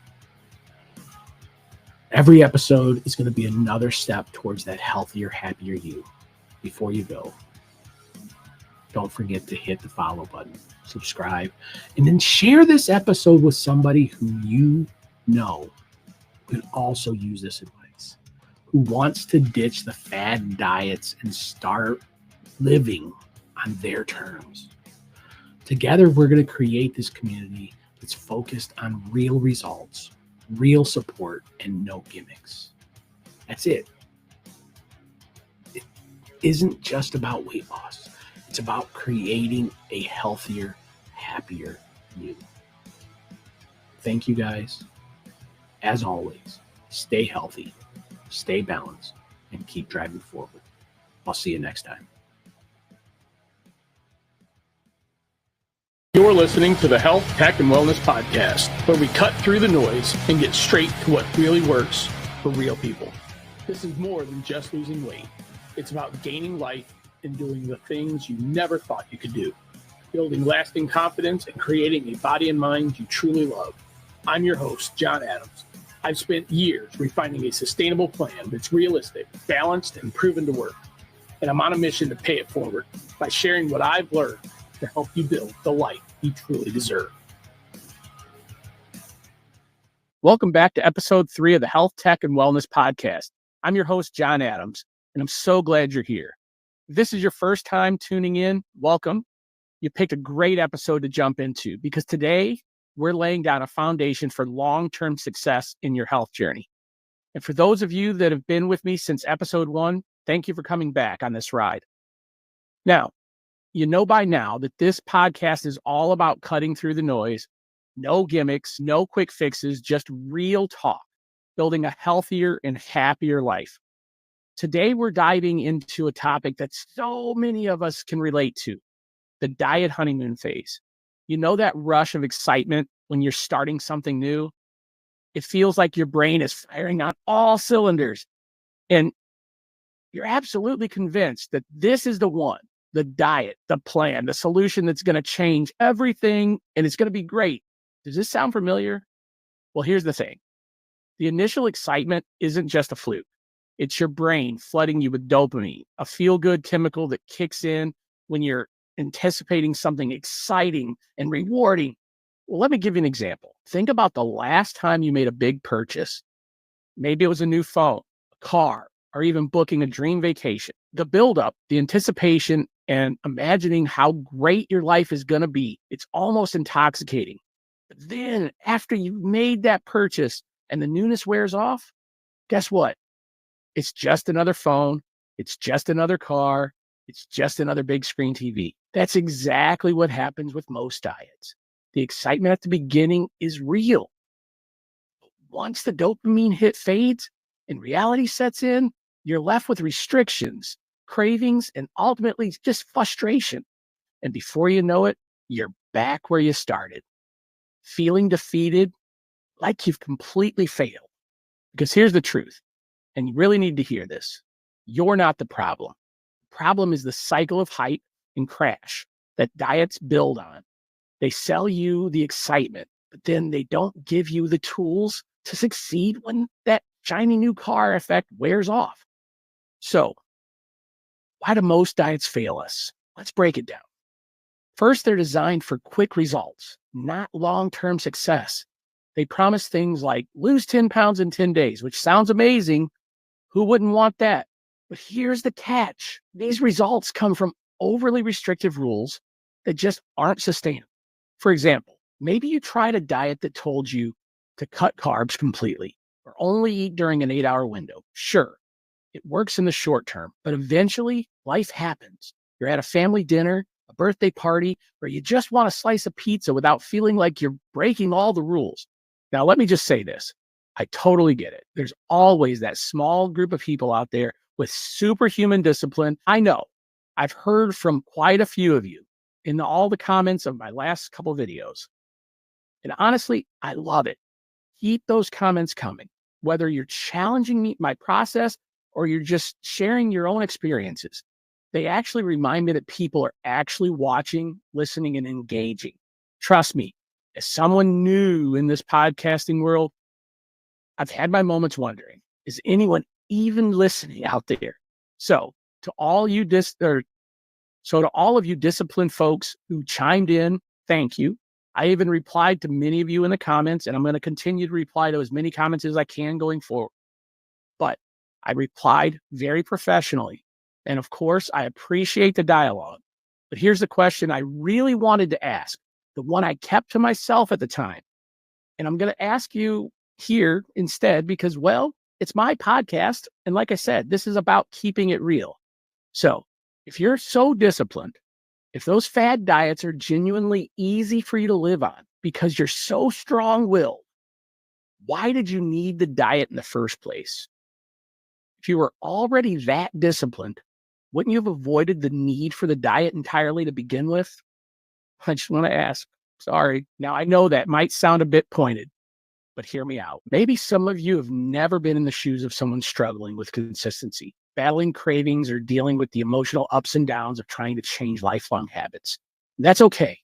Every episode is going to be another step towards that healthier, happier you. Before you go, don't forget to hit the follow button, subscribe, and then share this episode with somebody who you know could also use this advice, who wants to ditch the fad diets and start living on their terms. Together, we're going to create this community that's focused on real results, real support, and no gimmicks. That's it. It isn't just about weight loss. It's about creating a healthier, happier you. Thank you guys. As always, stay healthy, stay balanced, and keep driving forward. I'll see you next time. You're listening to the Health, Tech, and Wellness Podcast, where we cut through the noise and get straight to what really works for real people. This is more than just losing weight. It's about gaining life and doing the things you never thought you could do, building lasting confidence and creating a body and mind you truly love. I'm your host, John Adams. I've spent years refining a sustainable plan that's realistic, balanced, and proven to work. And I'm on a mission to pay it forward by sharing what I've learned to help you build the life you truly deserve. Welcome back to episode 3 of the Health, Tech, and Wellness Podcast. I'm your host, John Adams, and I'm so glad you're here. If this is your first time tuning in, welcome. You picked a great episode to jump into because today we're laying down a foundation for long-term success in your health journey. And for those of you that have been with me since episode 1, thank you for coming back on this ride. Now, you know by now that this podcast is all about cutting through the noise, no gimmicks, no quick fixes, just real talk, building a healthier and happier life. Today, we're diving into a topic that so many of us can relate to, the diet honeymoon phase. You know that rush of excitement when you're starting something new? It feels like your brain is firing on all cylinders. And you're absolutely convinced that this is the one, the diet, the plan, the solution that's going to change everything and it's going to be great. Does this sound familiar? Well, here's the thing. The initial excitement isn't just a fluke. It's your brain flooding you with dopamine, a feel-good chemical that kicks in when you're anticipating something exciting and rewarding. Well, let me give you an example. Think about the last time you made a big purchase. Maybe it was a new phone, a car, or even booking a dream vacation. The buildup, the anticipation, and imagining how great your life is going to be, it's almost intoxicating. But then after you've made that purchase and the newness wears off, guess what? It's just another phone. It's just another car. It's just another big screen TV. That's exactly what happens with most diets. The excitement at the beginning is real. Once the dopamine hit fades and reality sets in, you're left with restrictions, cravings, and ultimately just frustration. And before you know it, you're back where you started, feeling defeated, like you've completely failed. Because here's the truth, and you really need to hear this. You're not the problem. The problem is the cycle of hype and crash that diets build on. They sell you the excitement, but then they don't give you the tools to succeed when that shiny new car effect wears off. So, why do most diets fail us? Let's break it down. First, they're designed for quick results, not long-term success. They promise things like lose 10 pounds in 10 days, which sounds amazing, Who wouldn't want that? But here's the catch. These results come from overly restrictive rules that just aren't sustainable. For example, maybe you tried a diet that told you to cut carbs completely or only eat during an 8-hour window. Sure, it works in the short term, but eventually life happens. You're at a family dinner, a birthday party, or you just want a slice of pizza without feeling like you're breaking all the rules. Now, let me just say this. I totally get it. There's always that small group of people out there with superhuman discipline. I know. I've heard from quite a few of you in all the comments of my last couple videos. And honestly, I love it. Keep those comments coming, whether you're challenging me, my process, or you're just sharing your own experiences. They actually remind me that people are actually watching, listening, and engaging. Trust me, as someone new in this podcasting world, I've had my moments wondering, is anyone even listening out there? So to all you to all of you disciplined folks who chimed in, thank you. I even replied to many of you in the comments, and I'm going to continue to reply to as many comments as I can going forward. But I replied very professionally. And of course, I appreciate the dialogue. But here's the question I really wanted to ask, the one I kept to myself at the time. And I'm going to ask you here instead because, well, it's my podcast. And like I said, this is about keeping it real. So if you're so disciplined, if those fad diets are genuinely easy for you to live on because you're so strong-willed, why did you need the diet in the first place? If you were already that disciplined, wouldn't you have avoided the need for the diet entirely to begin with? I just want to ask. Sorry. Now, I know that might sound a bit pointed, but hear me out. Maybe some of you have never been in the shoes of someone struggling with consistency, battling cravings, or dealing with the emotional ups and downs of trying to change lifelong habits. That's okay.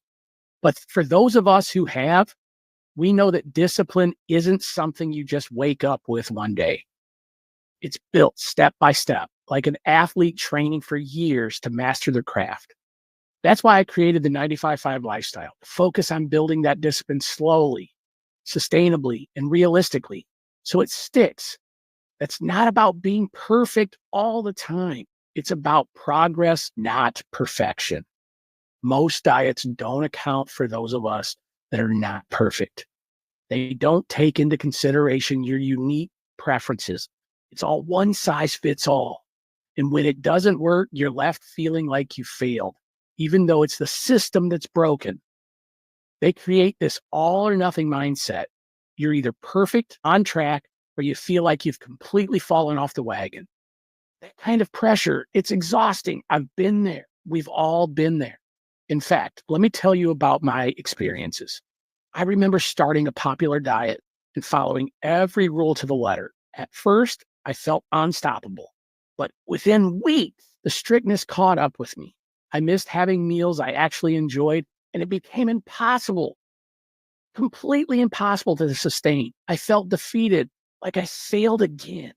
But for those of us who have, we know that discipline isn't something you just wake up with one day. It's built step by step, like an athlete training for years to master their craft. That's why I created the 95-5 lifestyle, to focus on building that discipline slowly, sustainably, and realistically, so it sticks. That's not about being perfect all the time. It's about progress, not perfection. Most diets don't account for those of us that are not perfect. They don't take into consideration your unique preferences. It's all one size fits all. And when it doesn't work, you're left feeling like you failed, even though it's the system that's broken. They create this all or nothing mindset. You're either perfect, on track, or you feel like you've completely fallen off the wagon. That kind of pressure, it's exhausting. I've been there. We've all been there. In fact, let me tell you about my experiences. I remember starting a popular diet and following every rule to the letter. At first, I felt unstoppable. But within weeks, the strictness caught up with me. I missed having meals I actually enjoyed, and it became impossible, completely impossible to sustain. I felt defeated, like I failed again.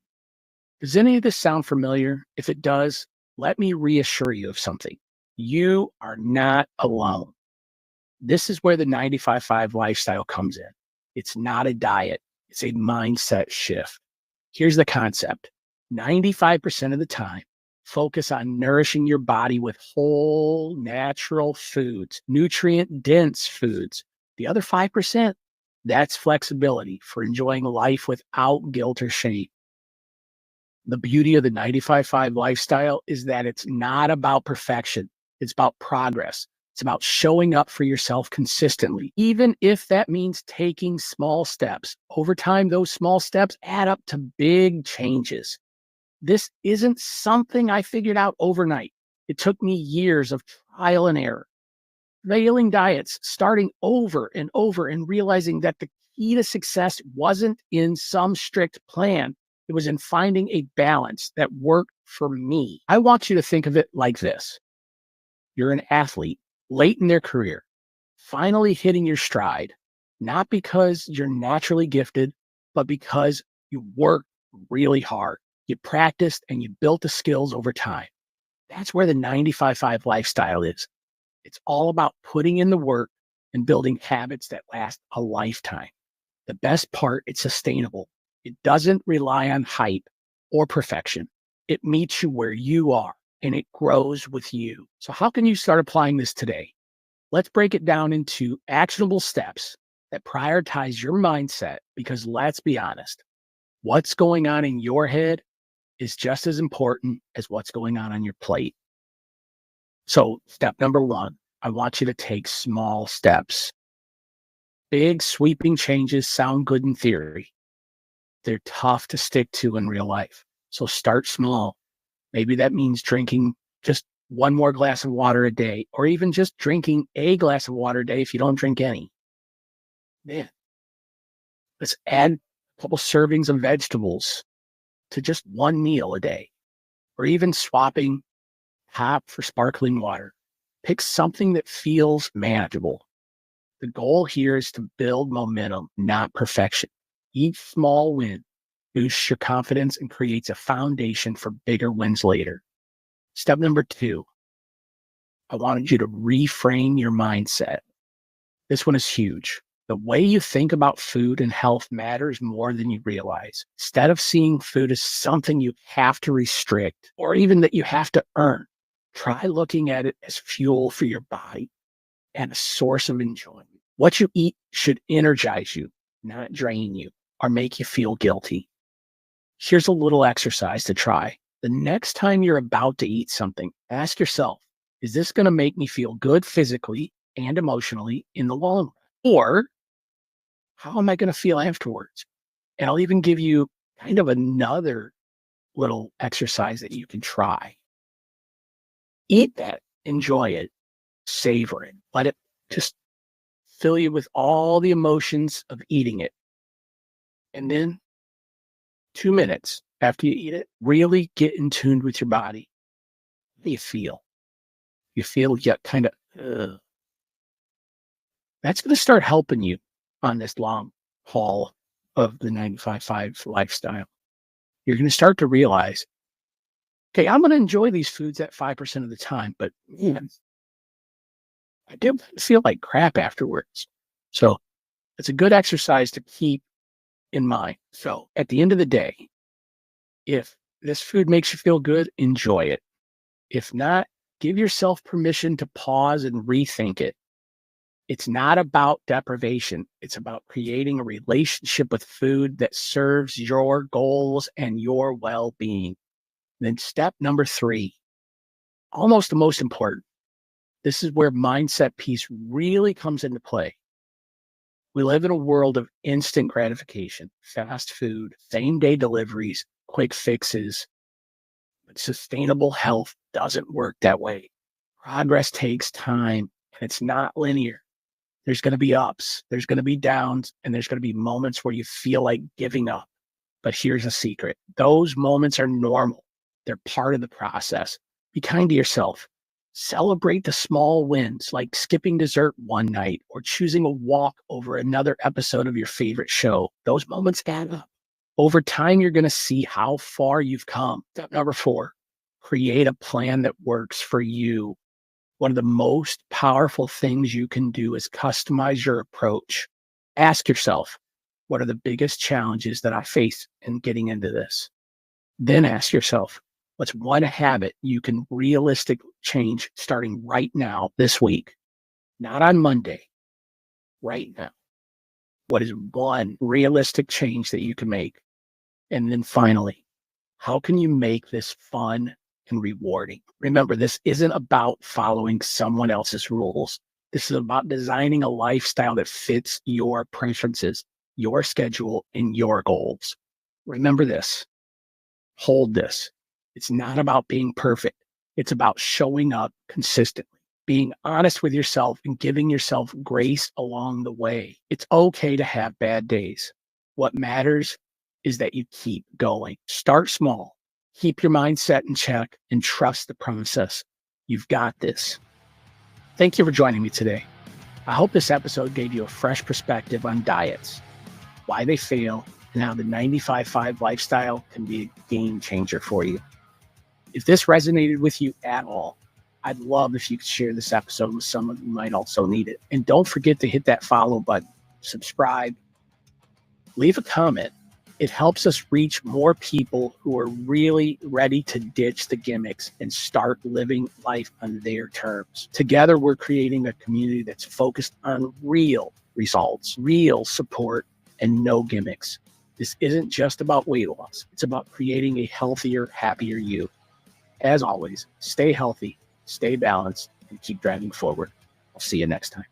Does any of this sound familiar? If it does, let me reassure you of something. You are not alone. This is where the 95-5 lifestyle comes in. It's not a diet. It's a mindset shift. Here's the concept. 95% of the time, focus on nourishing your body with whole, natural foods, nutrient-dense foods. The other 5%, that's flexibility for enjoying life without guilt or shame. The beauty of the 95-5 lifestyle is that it's not about perfection. It's about progress. It's about showing up for yourself consistently, even if that means taking small steps. Over time, those small steps add up to big changes. This isn't something I figured out overnight. It took me years of trial and error, failing diets, starting over and over, and realizing that the key to success wasn't in some strict plan. It was in finding a balance that worked for me. I want you to think of it like this. You're an athlete late in their career, finally hitting your stride, not because you're naturally gifted, but because you worked really hard. You practiced and you built the skills over time. That's where the 95-5 lifestyle is. It's all about putting in the work and building habits that last a lifetime. The best part, it's sustainable. It doesn't rely on hype. or perfection. It meets you where you are and it grows with you. So how can you start applying this today? Let's break it down into actionable steps that prioritize your mindset, because let's be honest, what's going on in your head is just as important as what's going on your plate. So step number one, I want you to take small steps. Big sweeping changes sound good in theory. They're tough to stick to in real life. So start small. Maybe that means drinking just one more glass of water a day, or even just drinking a glass of water a day if you don't drink any. Man, let's add a couple servings of vegetables to just one meal a day, or even swapping hot for sparkling water. Pick something that feels manageable. The goal here is to build momentum, not perfection. Each small win boosts your confidence and creates a foundation for bigger wins later. Step number two, I wanted you to reframe your mindset. This one is huge. The way you think about food and health matters more than you realize. Instead of seeing food as something you have to restrict or even that you have to earn, try looking at it as fuel for your body and a source of enjoyment. What you eat should energize you, not drain you or make you feel guilty. Here's a little exercise to try. The next time you're about to eat something, ask yourself, is this going to make me feel good physically and emotionally in the long run? Or how am I going to feel afterwards? And I'll even give you kind of another little exercise that you can try. Eat that, enjoy it, savor it, let it just fill you with all the emotions of eating it. And then 2 minutes after you eat it, really get in tune with your body. How do you feel? You feel kind of, that's going to start helping you on this long haul of the 95.5 lifestyle. You're going to start to realize, okay, I'm going to enjoy these foods at 5% of the time, but man, I do feel like crap afterwards. So it's a good exercise to keep in mind. So at the end of the day, if this food makes you feel good, enjoy it. If not, give yourself permission to pause and rethink it. It's not about deprivation. It's about creating a relationship with food that serves your goals and your well-being. Then step number three, almost the most important. This is where mindset piece really comes into play. We live in a world of instant gratification, fast food, same-day deliveries, quick fixes. But sustainable health doesn't work that way. Progress takes time, and it's not linear. There's going to be ups, there's going to be downs, and there's going to be moments where you feel like giving up. But here's a secret. Those moments are normal. They're part of the process. Be kind to yourself. Celebrate the small wins, like skipping dessert one night or choosing a walk over another episode of your favorite show. Those moments add up. Over time, you're going to see how far you've come. Step number four, create a plan that works for you. One of the most powerful things you can do is customize your approach. Ask yourself, what are the biggest challenges that I face in getting into this? Then ask yourself, what's one habit you can realistically change starting right now, this week? Not on Monday, right now. What is one realistic change that you can make? And then finally, how can you make this fun and rewarding? Remember, this isn't about following someone else's rules. This is about designing a lifestyle that fits your preferences, your schedule, and your goals. Remember this. Hold this. It's not about being perfect. It's about showing up consistently, being honest with yourself and giving yourself grace along the way. It's okay to have bad days. What matters is that you keep going. Start small. Keep your mindset in check and trust the process. You've got this. Thank you for joining me today. I hope this episode gave you a fresh perspective on diets, why they fail, and how the 95.5 lifestyle can be a game changer for you. If this resonated with you at all, I'd love if you could share this episode with someone who might also need it. And don't forget to hit that follow button, subscribe, leave a comment. It helps us reach more people who are really ready to ditch the gimmicks and start living life on their terms. Together, we're creating a community that's focused on real results, real support, and no gimmicks. This isn't just about weight loss. It's about creating a healthier, happier you. As always, stay healthy, stay balanced, and keep driving forward. I'll see you next time.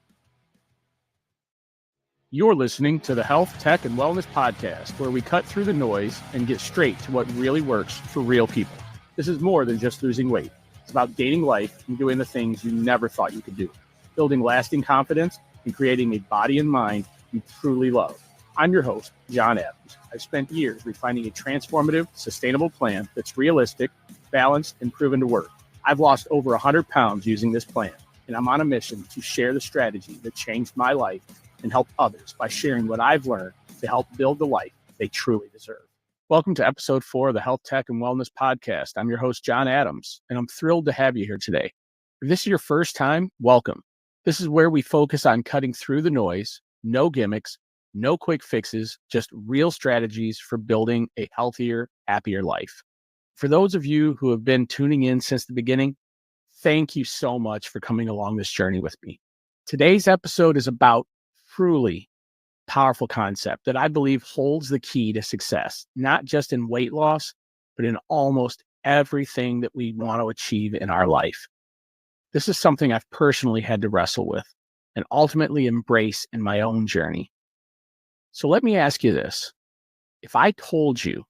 You're listening to the Health, Tech, and Wellness Podcast, where we cut through the noise and get straight to what really works for real people. This is more than just losing weight. It's about dating life and doing the things you never thought you could do, building lasting confidence and creating a body and mind you truly love. I'm your host, John Adams. I've spent years refining a transformative, sustainable plan that's realistic, balanced, and proven to work. I've lost over 100 pounds using this plan, and I'm on a mission to share the strategy that changed my life and help others by sharing what I've learned to help build the life they truly deserve. Welcome to episode 4 of the Health, Tech, and Wellness Podcast. I'm your host, John Adams, and I'm thrilled to have you here today. If this is your first time, welcome. This is where we focus on cutting through the noise, no gimmicks, no quick fixes, just real strategies for building a healthier, happier life. For those of you who have been tuning in since the beginning, thank you so much for coming along this journey with me. Today's episode is about truly powerful concept that I believe holds the key to success, not just in weight loss, but in almost everything that we want to achieve in our life. This is something I've personally had to wrestle with and ultimately embrace in my own journey. So let me ask you this. If I told you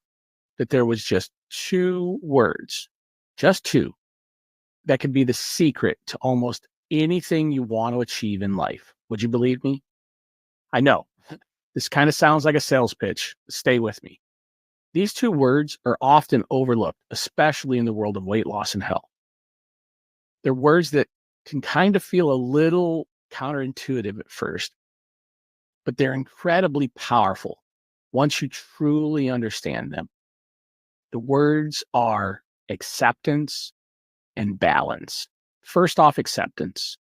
that there was just 2 words, just 2, that could be the secret to almost anything you want to achieve in life, would you believe me? I know this kind of sounds like a sales pitch. Stay with me. These 2 words are often overlooked, especially in the world of weight loss and health. They're words that can kind of feel a little counterintuitive at first, but they're incredibly powerful once you truly understand them. The words are acceptance and balance. First off, acceptance,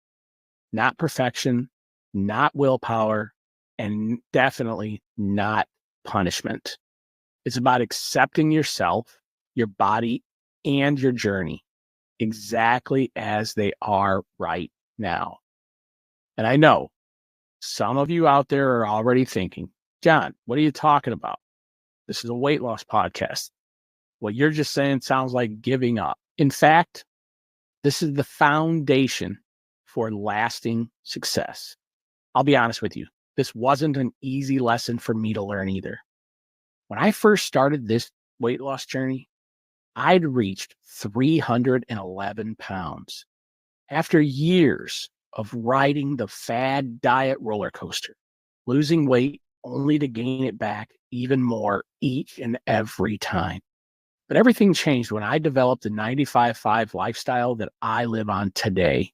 not perfection, not willpower, and definitely not punishment. It's about accepting yourself, your body, and your journey exactly as they are right now. And I know some of you out there are already thinking, John, what are you talking about? This is a weight loss podcast. What you're just saying sounds like giving up. In fact, this is the foundation for lasting success. I'll be honest with you. This wasn't an easy lesson for me to learn either. When I first started this weight loss journey, I'd reached 311 pounds. After years of riding the fad diet roller coaster, losing weight only to gain it back even more each and every time. But everything changed when I developed the 95-5 lifestyle that I live on today.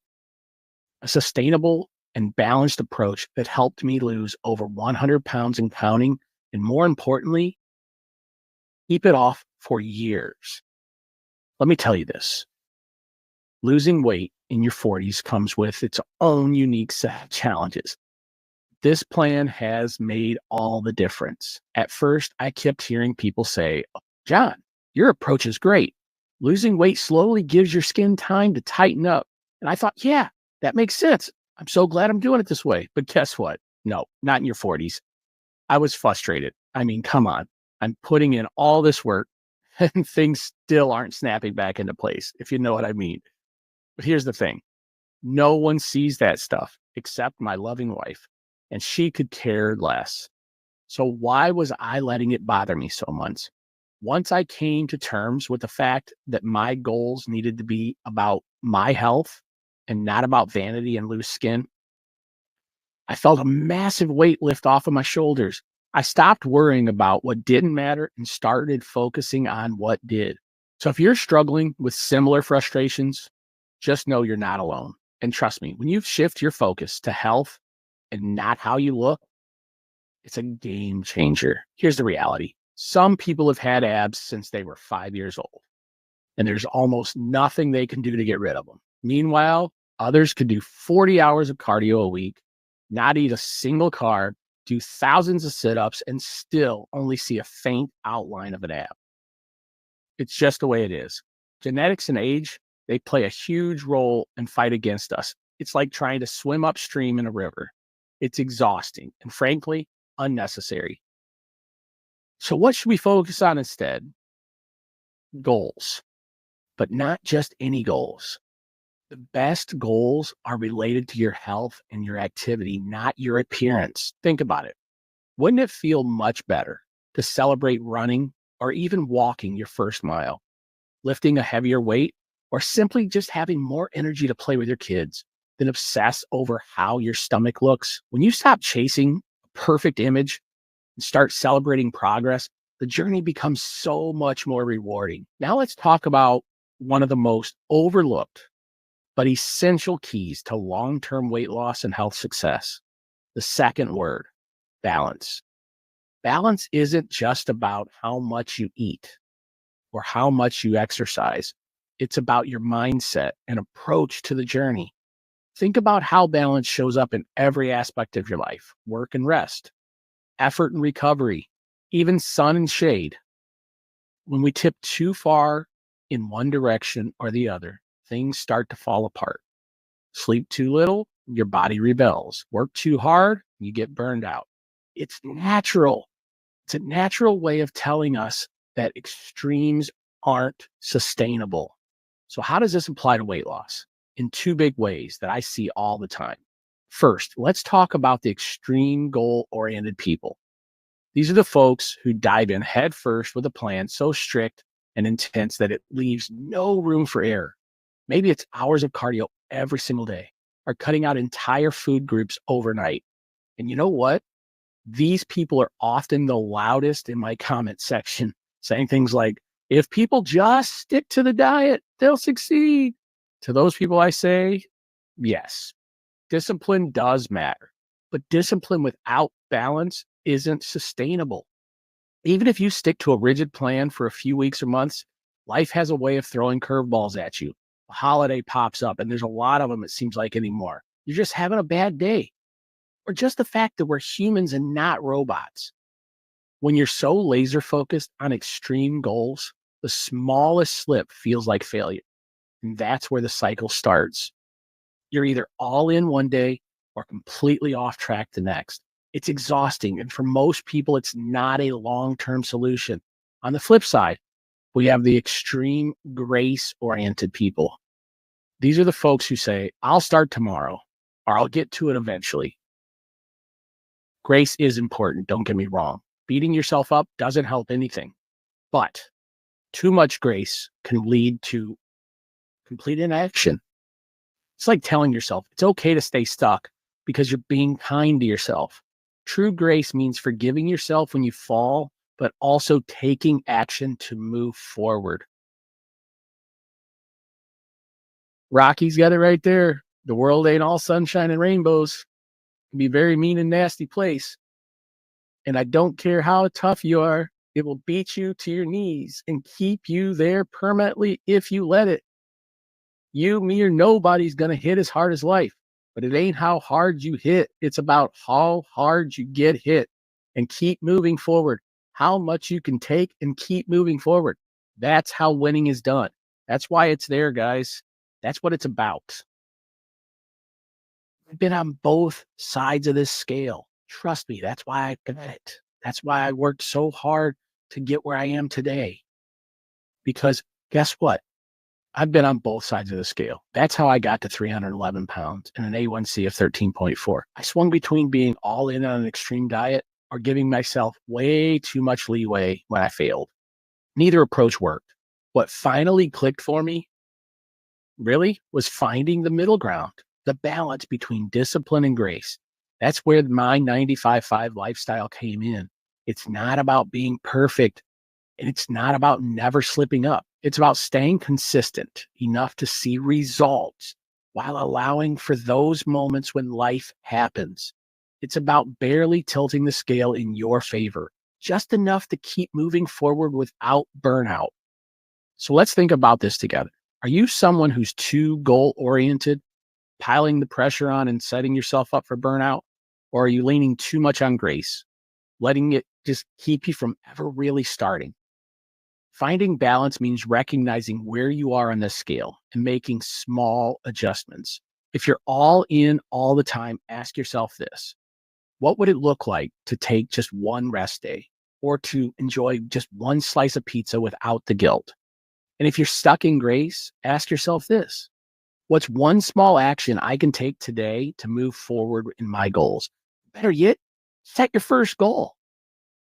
A sustainable and balanced approach that helped me lose over 100 pounds and counting, and more importantly, keep it off for years. Let me tell you this. Losing weight in your 40s comes with its own unique set of challenges. This plan has made all the difference. At first, I kept hearing people say, oh, John, your approach is great. Losing weight slowly gives your skin time to tighten up. And I thought, yeah, that makes sense. I'm so glad I'm doing it this way. But guess what? No, not in your 40s. I was frustrated. I mean, come on. I'm putting in all this work and things still aren't snapping back into place, if you know what I mean. But here's the thing. No one sees that stuff except my loving wife, and she could care less. So why was I letting it bother me so much? Once I came to terms with the fact that my goals needed to be about my health and not about vanity and loose skin, I felt a massive weight lift off of my shoulders. I stopped worrying about what didn't matter and started focusing on what did. So if you're struggling with similar frustrations, just know you're not alone. And trust me, when you shift your focus to health and not how you look, it's a game changer. Here's the reality. Some people have had abs since they were 5 years old, and there's almost nothing they can do to get rid of them. Meanwhile, others could do 40 hours of cardio a week, not eat a single carb, do thousands of sit-ups, and still only see a faint outline of an ab. It's just the way it is. Genetics and age, they play a huge role and fight against us. It's like trying to swim upstream in a river. It's exhausting and frankly, unnecessary. So what should we focus on instead? Goals, but not just any goals. The best goals are related to your health and your activity, not your appearance. Think about it. Wouldn't it feel much better to celebrate running or even walking your first mile, lifting a heavier weight, or simply just having more energy to play with your kids than obsess over how your stomach looks? When you stop chasing a perfect image and start celebrating progress, the journey becomes so much more rewarding. Now let's talk about one of the most overlooked but essential keys to long-term weight loss and health success. The second word, balance. Balance isn't just about how much you eat or how much you exercise. It's about your mindset and approach to the journey. Think about how balance shows up in every aspect of your life: work and rest, effort and recovery, even sun and shade. When we tip too far in one direction or the other, things start to fall apart. Sleep too little, your body rebels. Work too hard, you get burned out. It's natural. It's a natural way of telling us that extremes aren't sustainable. So how does this apply to weight loss? In two big ways that I see all the time. First, let's talk about the extreme goal-oriented people. These are the folks who dive in headfirst with a plan so strict and intense that it leaves no room for error. Maybe it's hours of cardio every single day, or cutting out entire food groups overnight. And you know what? These people are often the loudest in my comment section, saying things like, if people just stick to the diet, they'll succeed. To those people, I say, yes, discipline does matter, but discipline without balance isn't sustainable. Even if you stick to a rigid plan for a few weeks or months, life has a way of throwing curveballs at you. A holiday pops up, and there's a lot of them, it seems like, anymore. You're just having a bad day. Or just the fact that we're humans and not robots. When you're so laser focused on extreme goals, the smallest slip feels like failure. And that's where the cycle starts. You're either all in one day or completely off track the next. It's exhausting. And for most people, it's not a long-term solution. On the flip side, we have the extreme grace-oriented people. These are the folks who say, I'll start tomorrow, or I'll get to it eventually. Grace is important, don't get me wrong. Beating yourself up doesn't help anything. But too much grace can lead to complete inaction. It's like telling yourself it's okay to stay stuck because you're being kind to yourself. True grace means forgiving yourself when you fall, but also taking action to move forward. Rocky's got it right there. The world ain't all sunshine and rainbows. It can be a very mean and nasty place. And I don't care how tough you are, it will beat you to your knees and keep you there permanently if you let it. You, me, or nobody's going to hit as hard as life, but it ain't how hard you hit. It's about how hard you get hit and keep moving forward. How much you can take and keep moving forward. That's how winning is done. That's why it's there, guys. That's what it's about. I've been on both sides of this scale. Trust me, that's why I got it. That's why I worked so hard to get where I am today. Because guess what? I've been on both sides of the scale. That's how I got to 311 pounds and an A1C of 13.4. I swung between being all in on an extreme diet or giving myself way too much leeway when I failed. Neither approach worked. What finally clicked for me, really, was finding the middle ground, the balance between discipline and grace. That's where my 95-5 lifestyle came in. It's not about being perfect, and it's not about never slipping up. It's about staying consistent enough to see results while allowing for those moments when life happens. It's about barely tilting the scale in your favor, just enough to keep moving forward without burnout. So let's think about this together. Are you someone who's too goal-oriented, piling the pressure on and setting yourself up for burnout? Or are you leaning too much on grace, letting it just keep you from ever really starting? Finding balance means recognizing where you are on this scale and making small adjustments. If you're all in all the time, ask yourself this: what would it look like to take just one rest day or to enjoy just one slice of pizza without the guilt? And if you're stuck in grace, ask yourself this: what's one small action I can take today to move forward in my goals? Better yet, set your first goal.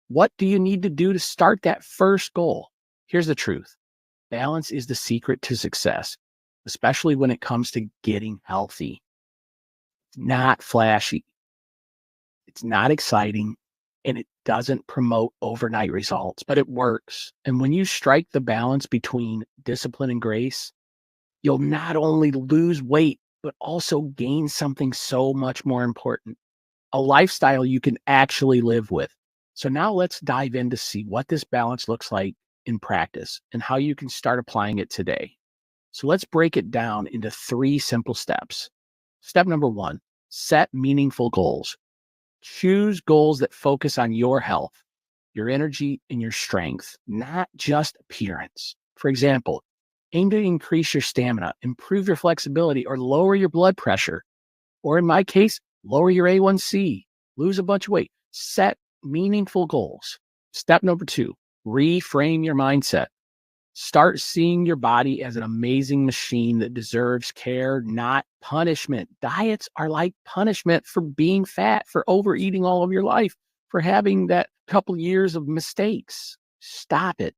What do you need to do to start that first goal? Here's the truth: balance is the secret to success, especially when it comes to getting healthy. It's not flashy, it's not exciting, and it doesn't promote overnight results, but it works. And when you strike the balance between discipline and grace, you'll not only lose weight, but also gain something so much more important: a lifestyle you can actually live with. So now let's dive in to see what this balance looks like in practice and how you can start applying it today. So let's break it down into 3 simple steps. Step number 1, set meaningful goals. Choose goals that focus on your health, your energy, and your strength, not just appearance. For example, aim to increase your stamina, improve your flexibility, or lower your blood pressure. Or in my case, lower your A1C, lose a bunch of weight. Set meaningful goals. Step number 2, reframe your mindset. Start seeing your body as an amazing machine that deserves care, not punishment. Diets are like punishment for being fat, for overeating all of your life, for having that couple years of mistakes. Stop it.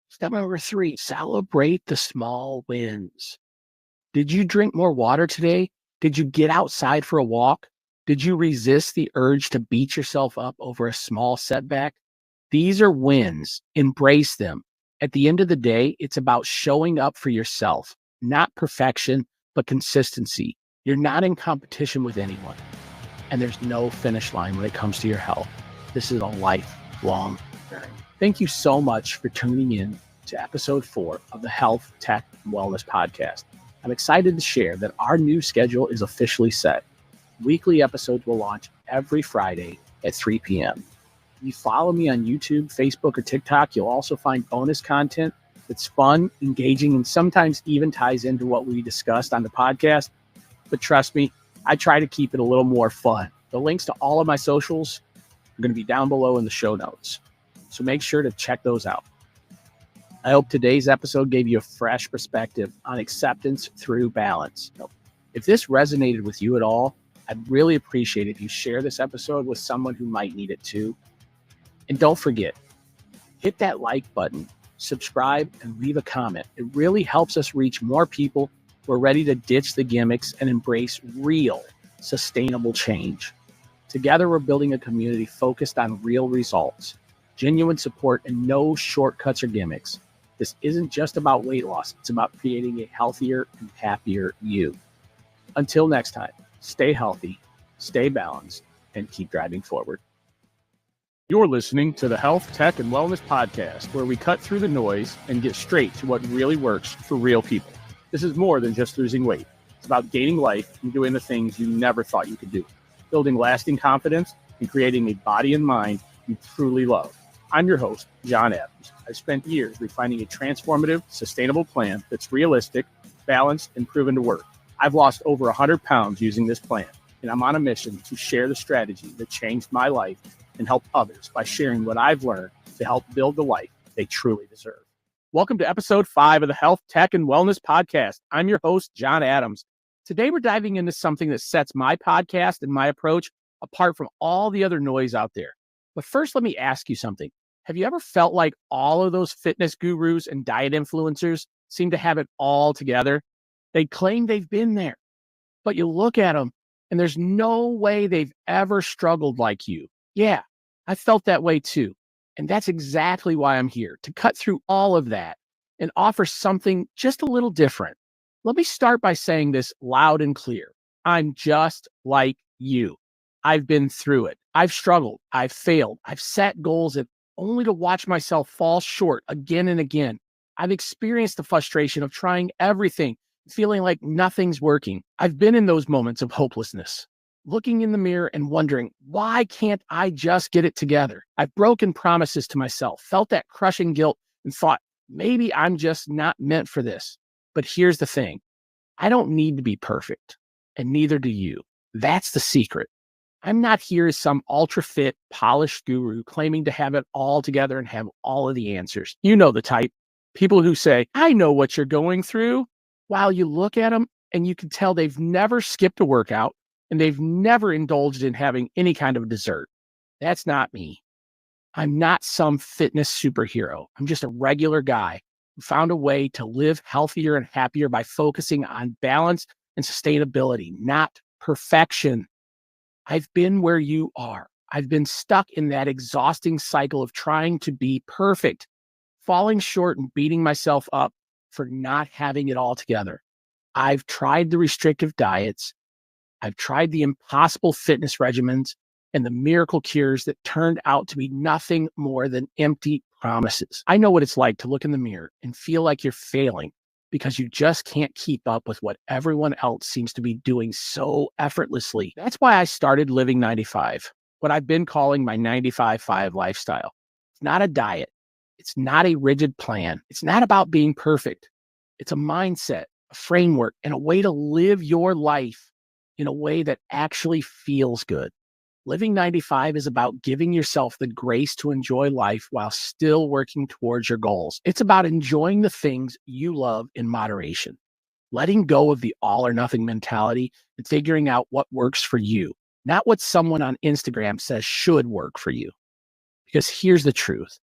Step number 3, celebrate the small wins. Did you drink more water today? Did you get outside for a walk? Did you resist the urge to beat yourself up over a small setback? These are wins. Embrace them. At the end of the day, it's about showing up for yourself, not perfection, but consistency. You're not in competition with anyone, and there's no finish line when it comes to your health. This is a lifelong journey. Thank you so much for tuning in to episode 4 of the Health, Tech, and Wellness Podcast. I'm excited to share that our new schedule is officially set. Weekly episodes will launch every Friday at 3 p.m. If you follow me on YouTube, Facebook, or TikTok, you'll also find bonus content that's fun, engaging, and sometimes even ties into what we discussed on the podcast. But trust me, I try to keep it a little more fun. The links to all of my socials are going to be down below in the show notes, so make sure to check those out. I hope today's episode gave you a fresh perspective on acceptance through balance. If this resonated with you at all, I'd really appreciate it if you share this episode with someone who might need it too. And don't forget, hit that like button, subscribe, and leave a comment. It really helps us reach more people who are ready to ditch the gimmicks and embrace real, sustainable change. Together, we're building a community focused on real results, genuine support, and no shortcuts or gimmicks. This isn't just about weight loss. It's about creating a healthier and happier you. Until next time, stay healthy, stay balanced, and keep driving forward. You're listening to the Health, Tech, and Wellness Podcast, where we cut through the noise and get straight to what really works for real people. This is more than just losing weight. It's about gaining life and doing the things you never thought you could do, building lasting confidence, and creating a body and mind you truly love. I'm your host, John Adams. I've spent years refining a transformative, sustainable plan that's realistic, balanced, and proven to work. I've lost over 100 pounds using this plan, and I'm on a mission to share the strategy that changed my life and help others by sharing what I've learned to help build the life they truly deserve. Welcome to episode 5 of the Health, Tech, and Wellness Podcast. I'm your host, John Adams. Today, we're diving into something that sets my podcast and my approach apart from all the other noise out there. But first, let me ask you something. Have you ever felt like all of those fitness gurus and diet influencers seem to have it all together? They claim they've been there, but you look at them and there's no way they've ever struggled like you. Yeah, I felt that way too. And that's exactly why I'm here, to cut through all of that and offer something just a little different. Let me start by saying this loud and clear. I'm just like you. I've been through it. I've struggled. I've failed. I've set goals and only to watch myself fall short again and again. I've experienced the frustration of trying everything, feeling like nothing's working. I've been in those moments of hopelessness. looking in the mirror and wondering, why can't I just get it together? I've broken promises to myself, felt that crushing guilt, and thought, maybe I'm just not meant for this. But here's the thing, I don't need to be perfect, and neither do you. That's the secret. I'm not here as some ultra fit, polished guru claiming to have it all together and have all of the answers. You know the type. People who say, I know what you're going through, while you look at them and you can tell they've never skipped a workout and they've never indulged in having any kind of dessert. That's not me. I'm not some fitness superhero. I'm just a regular guy who found a way to live healthier and happier by focusing on balance and sustainability, not perfection. I've been where you are. I've been stuck in that exhausting cycle of trying to be perfect, falling short and beating myself up for not having it all together. I've tried the restrictive diets. I've tried the impossible fitness regimens and the miracle cures that turned out to be nothing more than empty promises. I know what it's like to look in the mirror and feel like you're failing because you just can't keep up with what everyone else seems to be doing so effortlessly. That's why I started Living 95, what I've been calling my 95-5 lifestyle. It's not a diet. It's not a rigid plan. It's not about being perfect. It's a mindset, a framework, and a way to live your life in a way that actually feels good. Living 95 is about giving yourself the grace to enjoy life while still working towards your goals. It's about enjoying the things you love in moderation, letting go of the all or nothing mentality and figuring out what works for you, not what someone on Instagram says should work for you. Because here's the truth.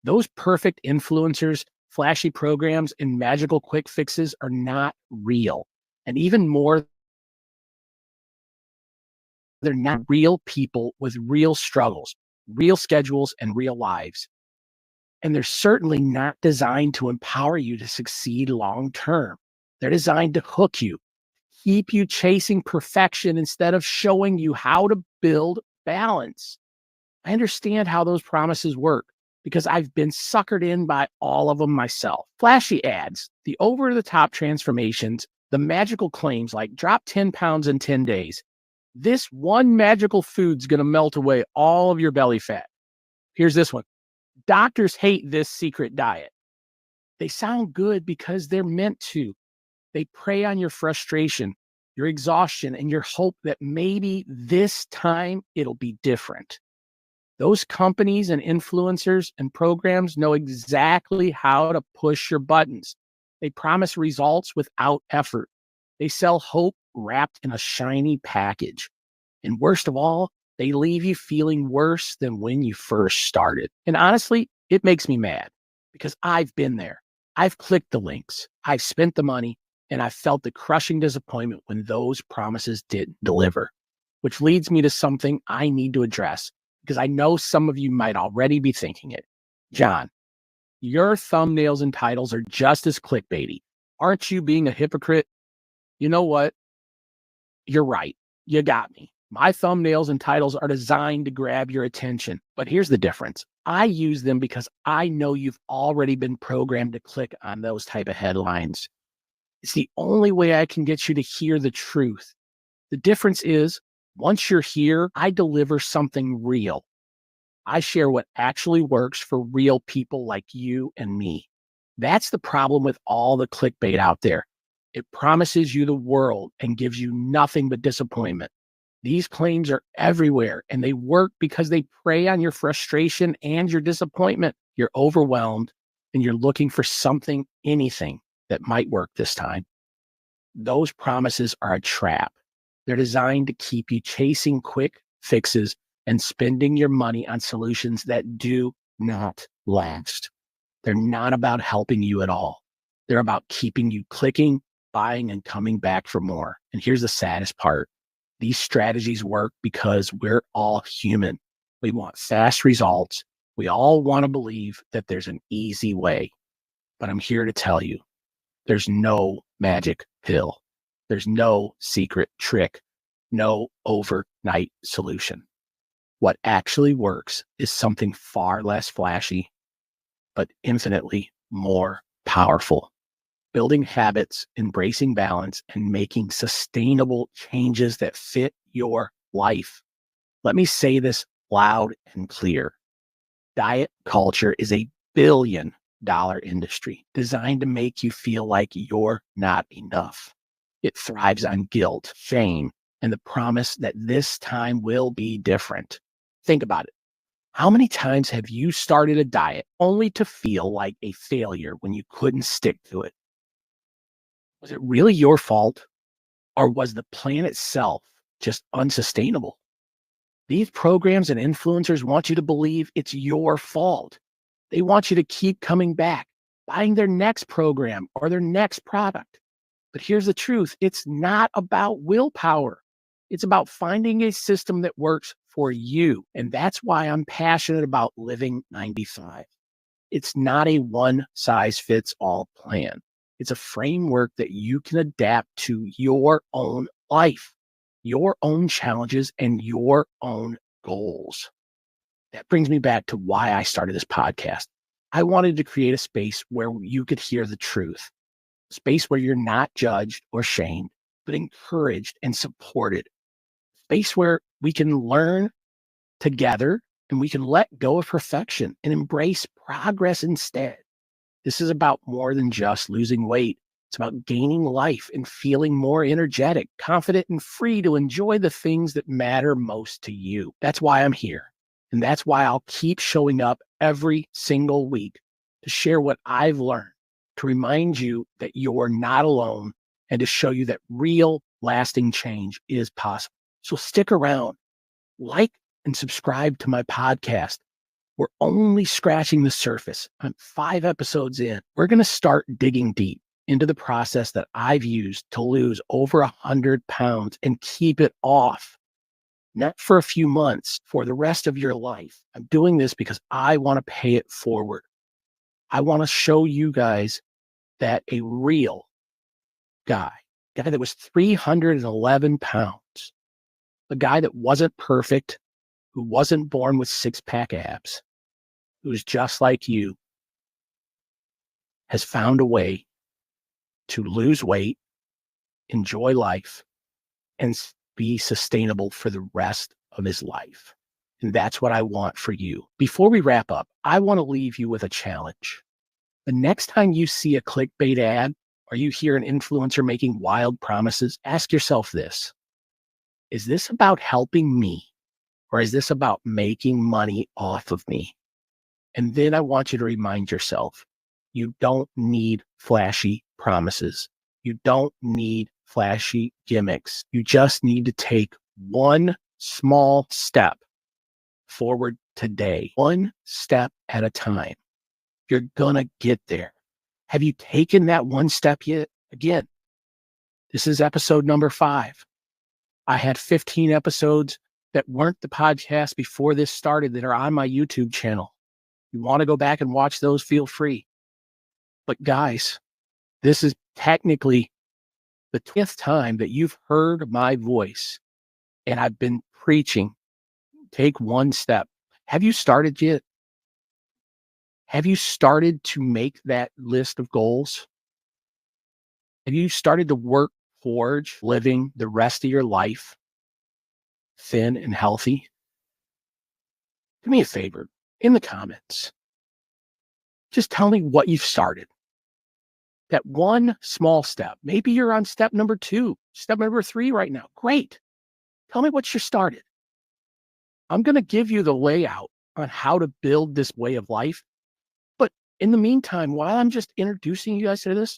Those perfect influencers, flashy programs, and magical quick fixes are not real. And even more, they're not real people with real struggles, real schedules, and real lives. And they're certainly not designed to empower you to succeed long term. They're designed to hook you, keep you chasing perfection instead of showing you how to build balance. I understand how those promises work because I've been suckered in by all of them myself. Flashy ads, the over-the-top transformations, the magical claims like drop 10 pounds in 10 days. This one magical food's going to melt away all of your belly fat. Here's this one. Doctors hate this secret diet. They sound good because they're meant to. They prey on your frustration, your exhaustion, and your hope that maybe this time it'll be different. Those companies and influencers and programs know exactly how to push your buttons. They promise results without effort. They sell hope wrapped in a shiny package. And worst of all, they leave you feeling worse than when you first started. And honestly, it makes me mad because I've been there. I've clicked the links, I've spent the money, and I've felt the crushing disappointment when those promises didn't deliver. Which leads me to something I need to address because I know some of you might already be thinking it. John, your thumbnails and titles are just as clickbaity. Aren't you being a hypocrite? You know what? You're right. You got me. My thumbnails and titles are designed to grab your attention. But here's the difference. I use them because I know you've already been programmed to click on those type of headlines. It's the only way I can get you to hear the truth. The difference is, once you're here, I deliver something real. I share what actually works for real people like you and me. That's the problem with all the clickbait out there. It promises you the world and gives you nothing but disappointment. These claims are everywhere and they work because they prey on your frustration and your disappointment. You're overwhelmed and you're looking for something, anything that might work this time. Those promises are a trap. They're designed to keep you chasing quick fixes and spending your money on solutions that do not last. They're not about helping you at all. They're about keeping you clicking, buying, and coming back for more. And here's the saddest part. These strategies work because we're all human. We want fast results. We all want to believe that there's an easy way. But I'm here to tell you, there's no magic pill. There's no secret trick, no overnight solution. What actually works is something far less flashy, but infinitely more powerful. Building habits, embracing balance, and making sustainable changes that fit your life. Let me say this loud and clear. Diet culture is a billion-dollar industry designed to make you feel like you're not enough. It thrives on guilt, shame, and the promise that this time will be different. Think about it. How many times have you started a diet only to feel like a failure when you couldn't stick to it? Was it really your fault, or was the plan itself just unsustainable? These programs and influencers want you to believe it's your fault. They want you to keep coming back, buying their next program or their next product. But here's the truth. It's not about willpower. It's about finding a system that works for you. And that's why I'm passionate about Living 95. It's not a one-size-fits-all plan. It's a framework that you can adapt to your own life, your own challenges, and your own goals. That brings me back to why I started this podcast. I wanted to create a space where you could hear the truth, a space where you're not judged or shamed, but encouraged and supported, a space where we can learn together and we can let go of perfection and embrace progress instead. This is about more than just losing weight. It's about gaining life and feeling more energetic, confident, and free to enjoy the things that matter most to you. That's why I'm here. And that's why I'll keep showing up every single week to share what I've learned, to remind you that you're not alone, and to show you that real, lasting change is possible. So stick around, like and subscribe to my podcast. We're only scratching the surface. I'm 5 episodes in. We're going to start digging deep into the process that I've used to lose over 100 pounds and keep it off. Not for a few months, for the rest of your life. I'm doing this because I want to pay it forward. I want to show you guys that a real guy that was 311 pounds, a guy that wasn't perfect, who wasn't born with 6-pack abs, who's just like you, has found a way to lose weight, enjoy life, and be sustainable for the rest of his life. And that's what I want for you. Before we wrap up, I want to leave you with a challenge. The next time you see a clickbait ad or you hear an influencer making wild promises, ask yourself this: is this about helping me, or is this about making money off of me? And then I want you to remind yourself, you don't need flashy promises. You don't need flashy gimmicks. You just need to take one small step forward today, one step at a time. You're going to get there. Have you taken that one step yet? Again, this is episode number 5. I had 15 episodes that weren't the podcast before this started that are on my YouTube channel. You want to go back and watch those, feel free. But guys, this is technically the 20th time that you've heard my voice, and I've been preaching, take one step. Have you started yet? Have you started to make that list of goals? Have you started to work towards living the rest of your life thin and healthy? Do me a favor, in the comments, just tell me what you've started. That one small step. Maybe you're on step number 2, step number 3 right now. Great. Tell me what you started. I'm going to give you the layout on how to build this way of life. But in the meantime, while I'm just introducing you guys to this,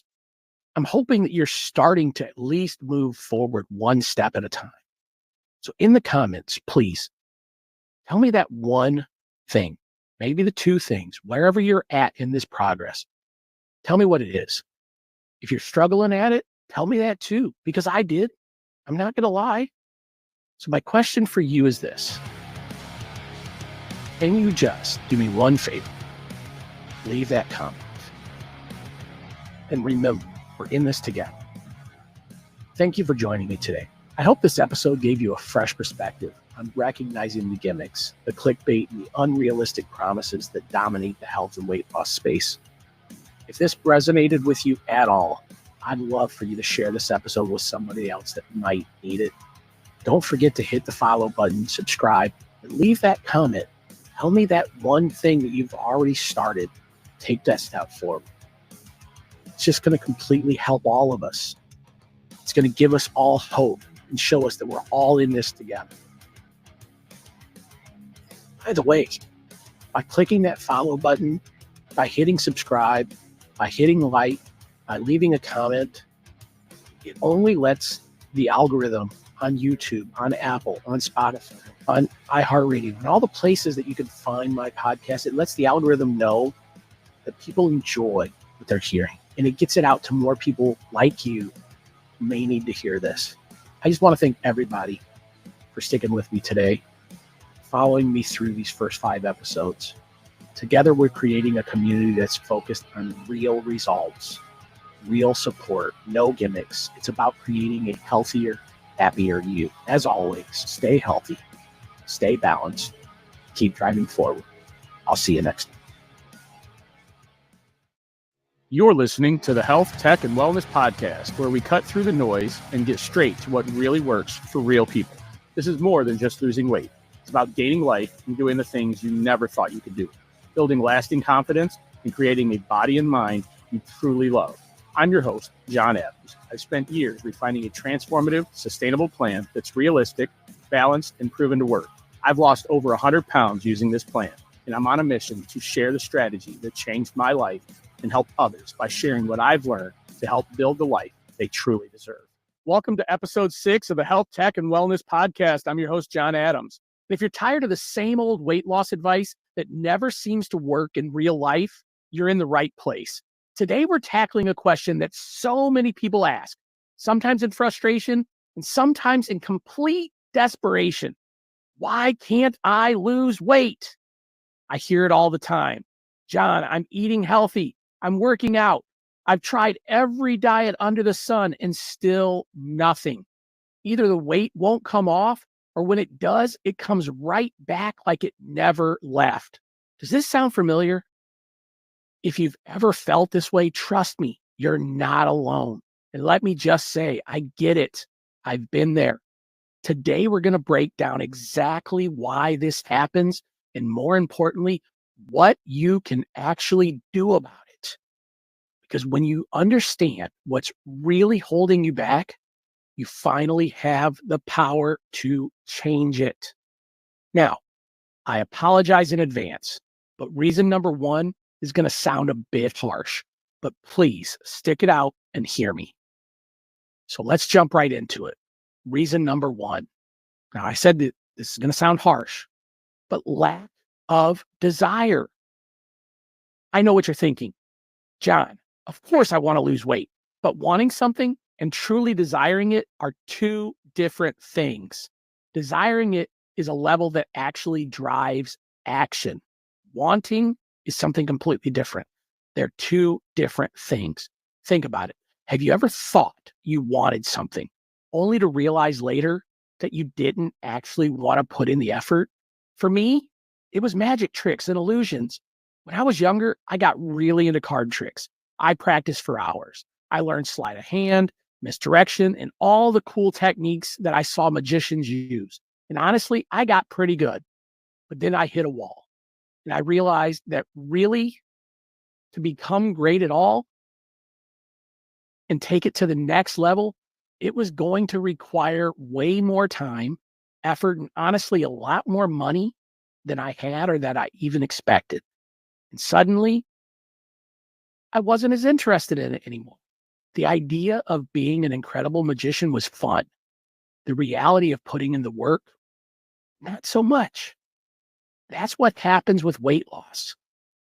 I'm hoping that you're starting to at least move forward one step at a time. So in the comments, please tell me that one thing, maybe the 2 things, wherever you're at in this progress. Tell me what it is. If you're struggling at it, tell me that too, because I did. I'm not going to lie. So my question for you is this: can you just do me one favor? Leave that comment. And remember, we're in this together. Thank you for joining me today. I hope this episode gave you a fresh perspective on recognizing the gimmicks, the clickbait, and the unrealistic promises that dominate the health and weight loss space. If this resonated with you at all, I'd love for you to share this episode with somebody else that might need it. Don't forget to hit the follow button, subscribe, and leave that comment. Tell me that one thing that you've already started. Take that step forward. It's just going to completely help all of us. It's going to give us all hope and show us that we're all in this together. By the way, by clicking that follow button, by hitting subscribe, by hitting like, by leaving a comment, it only lets the algorithm on YouTube, on Apple, on Spotify, on iHeartRadio, and all the places that you can find my podcast, it lets the algorithm know that people enjoy what they're hearing. And it gets it out to more people like you who may need to hear this. I just want to thank everybody for sticking with me today, following me through these first 5 episodes. Together, we're creating a community that's focused on real results, real support, no gimmicks. It's about creating a healthier, happier you. As always, stay healthy, stay balanced, keep driving forward. I'll see you next time. You're listening to the Health, Tech, and Wellness Podcast, where we cut through the noise and get straight to what really works for real people. This is more than just losing weight. It's about gaining life and doing the things you never thought you could do, building lasting confidence and creating a body and mind you truly love. I'm your host, John Adams. I've spent years refining a transformative, sustainable plan that's realistic, balanced, and proven to work. I've lost over 100 pounds using this plan, and I'm on a mission to share the strategy that changed my life and help others by sharing what I've learned to help build the life they truly deserve. Welcome to episode 6 of the Health, Tech, and Wellness Podcast. I'm your host, John Adams. And if you're tired of the same old weight loss advice that never seems to work in real life, you're in the right place. Today, we're tackling a question that so many people ask, sometimes in frustration and sometimes in complete desperation. Why can't I lose weight? I hear it all the time. John, I'm eating healthy. I'm working out. I've tried every diet under the sun and still nothing. Either the weight won't come off, or when it does, it comes right back like it never left. Does this sound familiar? If you've ever felt this way, trust me, you're not alone. And let me just say, I get it. I've been there. Today, we're going to break down exactly why this happens, and more importantly, what you can actually do about it. Because when you understand what's really holding you back, you finally have the power to change it. Now, I apologize in advance, but reason number 1 is going to sound a bit harsh, but please stick it out and hear me. So let's jump right into it. Reason number 1. Now, I said that this is going to sound harsh, but lack of desire. I know what you're thinking. John, of course I want to lose weight, but wanting something and truly desiring it are 2 different things. Desiring it is a level that actually drives action. Wanting is something completely different. They're 2 different things. Think about it. Have you ever thought you wanted something only to realize later that you didn't actually want to put in the effort? For me, it was magic tricks and illusions. When I was younger, I got really into card tricks. I practiced for hours. I learned sleight of hand, misdirection, and all the cool techniques that I saw magicians use. And honestly, I got pretty good. But then I hit a wall. And I realized that really, to become great at all and take it to the next level, it was going to require way more time, effort, and honestly, a lot more money than I had or that I even expected. And suddenly, I wasn't as interested in it anymore. The idea of being an incredible magician was fun. The reality of putting in the work, not so much. That's what happens with weight loss.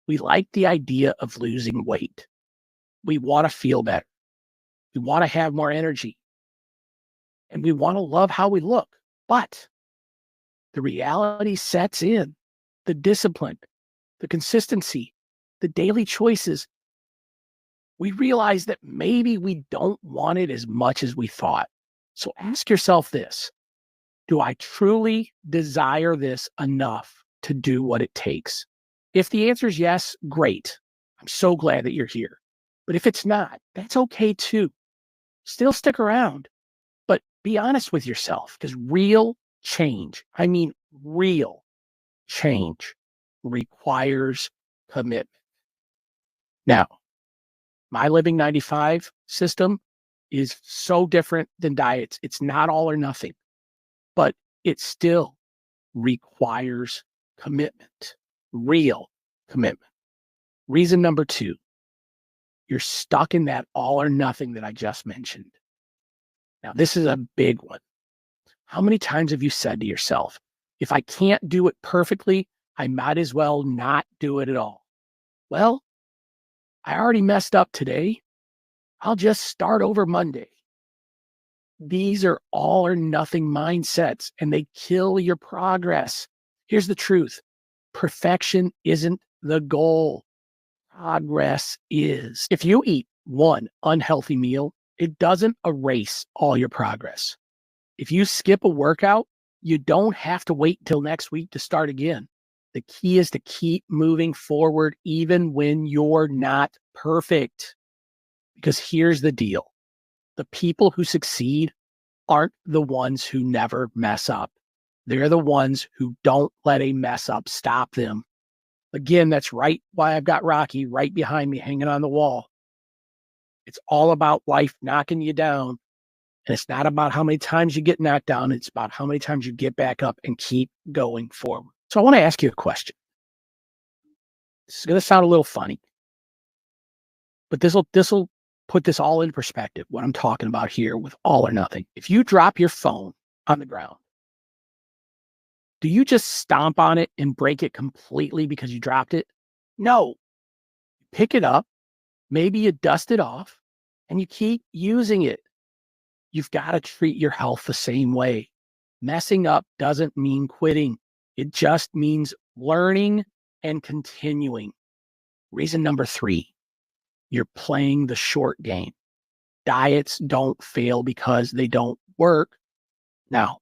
We like the idea of losing weight. We want to feel better. We want to have more energy. And we want to love how we look. But the reality sets in. The discipline, the consistency, the daily choices. We realize that maybe we don't want it as much as we thought. So ask yourself this. Do I truly desire this enough to do what it takes? If the answer is yes, great. I'm so glad that you're here. But if it's not, that's okay too. Still stick around, but Be honest with yourself, because real change, I mean, real change requires commitment. Now, my Living 95 system is so different than diets. It's not all or nothing, but it still requires commitment, real commitment. Reason number 2, you're stuck in that all or nothing that I just mentioned. Now, this is a big one. How many times have you said to yourself, if I can't do it perfectly, I might as well not do it at all? Well, I already messed up today. I'll just start over Monday. These are all or nothing mindsets, and they kill your progress. Here's the truth. Perfection isn't the goal. Progress is. If you eat one unhealthy meal, it doesn't erase all your progress. If you skip a workout, you don't have to wait till next week to start again. The key is to keep moving forward even when you're not perfect. Because here's the deal. The people who succeed aren't the ones who never mess up. They're the ones who don't let a mess up stop them. Again, that's right why I've got Rocky right behind me hanging on the wall. It's all about life knocking you down. And it's not about how many times you get knocked down. It's about how many times you get back up and keep going forward. So I want to ask you a question. This is going to sound a little funny, but this will put this all in perspective, what I'm talking about here with all or nothing. If you drop your phone on the ground, do you just stomp on it and break it completely because you dropped it? No. Pick it up, maybe you dust it off, and you keep using it. You've got to treat your health the same way. Messing up doesn't mean quitting. It just means learning and continuing. Reason number 3, you're playing the short game. Diets don't fail because they don't work. Now,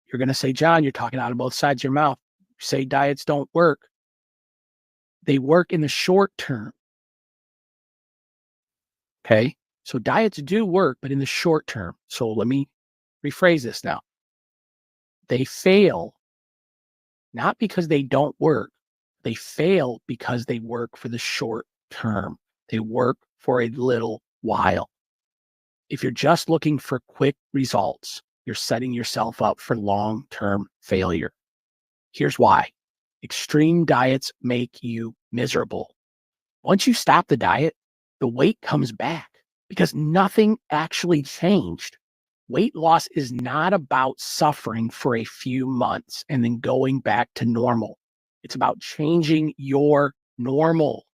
you're going to say, John, you're talking out of both sides of your mouth. You say diets don't work. They work in the short term. Okay? So diets do work, but in the short term. So let me rephrase this now. They fail not because they don't work. They fail because they work for the short term. They work for a little while. If you're just looking for quick results, you're setting yourself up for long-term failure. Here's why. Extreme diets make you miserable. Once you stop the diet, the weight comes back because nothing actually changed. Weight loss is not about suffering for a few months and then going back to normal. It's about changing your normal.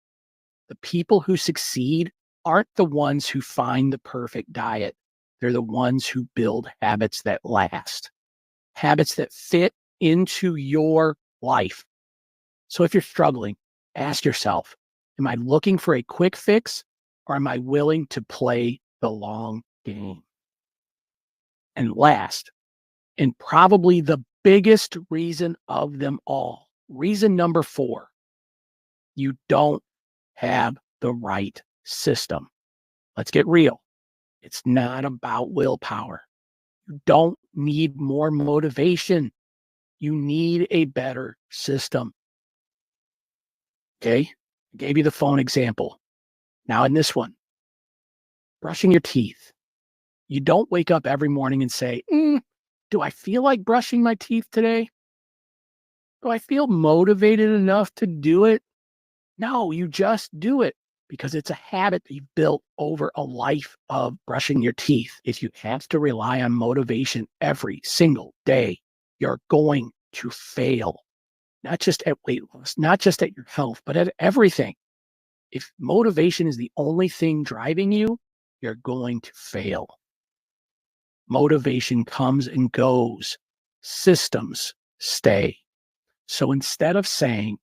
The people who succeed aren't the ones who find the perfect diet. They're the ones who build habits that last, habits that fit into your life. So if you're struggling, ask yourself, am I looking for a quick fix or am I willing to play the long game? And last, and probably the biggest reason of them all, reason number 4, you don't have the right system. Let's get real. It's not about willpower. You don't need more motivation. You need a better system. Okay? I gave you the phone example. Now in this one, brushing your teeth. You don't wake up every morning and say, do I feel like brushing my teeth today? Do I feel motivated enough to do it? No, you just do it because it's a habit that you've built over a life of brushing your teeth. If you have to rely on motivation every single day, you're going to fail. Not just at weight loss, not just at your health, but at everything. If motivation is the only thing driving you, you're going to fail. Motivation comes and goes. Systems stay. So instead of saying,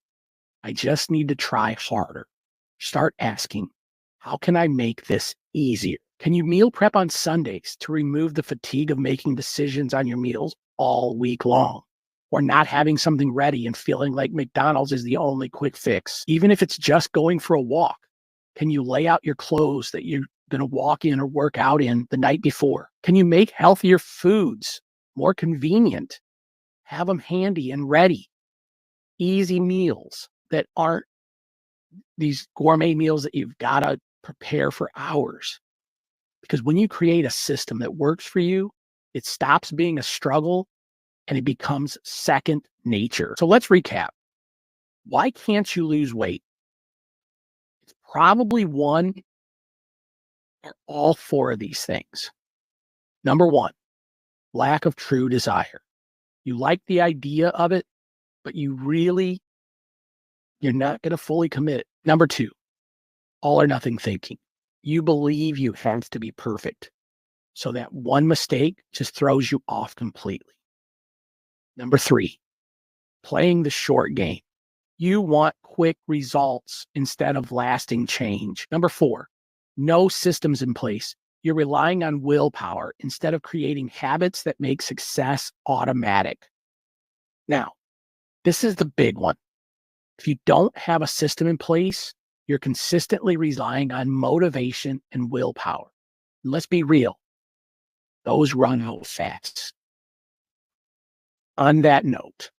I just need to try harder, start asking, how can I make this easier? Can you meal prep on Sundays to remove the fatigue of making decisions on your meals all week long? Or not having something ready and feeling like McDonald's is the only quick fix? Even if it's just going for a walk, can you lay out your clothes that you going to walk in or work out in the night before? Can you make healthier foods more convenient? Have them handy and ready. Easy meals that aren't these gourmet meals that you've got to prepare for hours. Because when you create a system that works for you, it stops being a struggle and it becomes second nature. So let's recap. Why can't you lose weight? It's probably one or all four of these things. Number one, lack of true desire. You like the idea of it, but you're not going to fully commit. Number two, all or nothing thinking. You believe you have to be perfect. So that one mistake just throws you off completely. Number three, playing the short game. You want quick results instead of lasting change. Number four, no systems in place. You're relying on willpower instead of creating habits that make success automatic. Now, this is the big one. If you don't have a system in place, you're consistently relying on motivation and willpower. And let's be real, those run out fast. On that note,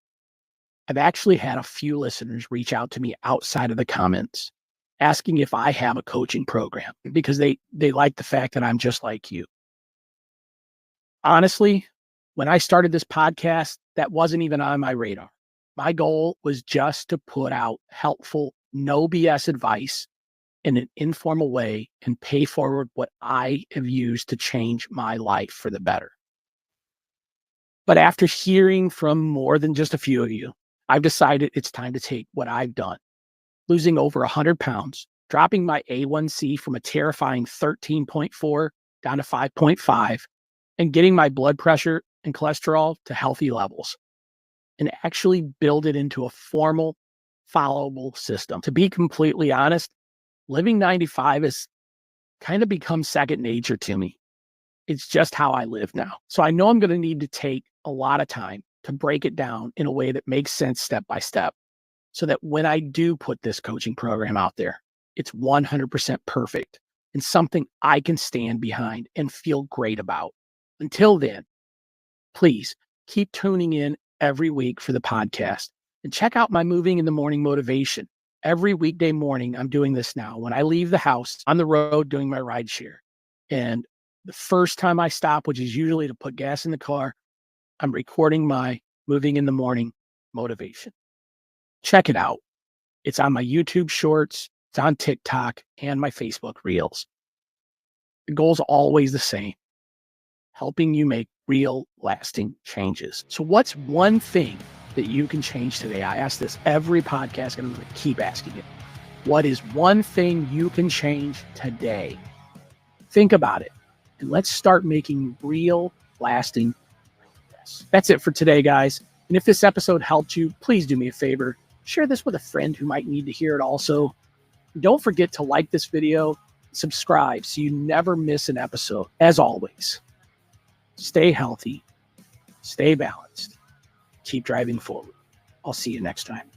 I've actually had a few listeners reach out to me outside of the comments asking if I have a coaching program because they like the fact that I'm just like you. Honestly, when I started this podcast, that wasn't even on my radar. My goal was just to put out helpful, no BS advice in an informal way and pay forward what I have used to change my life for the better. But after hearing from more than just a few of you, I've decided it's time to take what I've done, losing over 100 pounds, dropping my A1C from a terrifying 13.4 down to 5.5, and getting my blood pressure and cholesterol to healthy levels, and actually build it into a formal, followable system. To be completely honest, living 95 has kind of become second nature to me. It's just how I live now. So I know I'm going to need to take a lot of time to break it down in a way that makes sense step by step, so that when I do put this coaching program out there, it's 100% perfect and something I can stand behind and feel great about. Until then, please keep tuning in every week for the podcast and check out my Moving in the Morning motivation. Every weekday morning, I'm doing this now. When I leave the house, on the road doing my ride share. And the first time I stop, which is usually to put gas in the car, I'm recording my Moving in the Morning motivation. Check it out. It's on my YouTube shorts, it's on TikTok, and my Facebook reels. The goal's always the same: helping you make real, lasting changes. So what's one thing that you can change today? I ask this every podcast, and I'm going to keep asking it. What is one thing you can change today? Think about it, and let's start making real, lasting progress. That's it for today, guys. And if this episode helped you, please do me a favor. Share this with a friend who might need to hear it also. Don't forget to like this video, subscribe so you never miss an episode. As always, stay healthy, stay balanced, keep driving forward. I'll see you next time.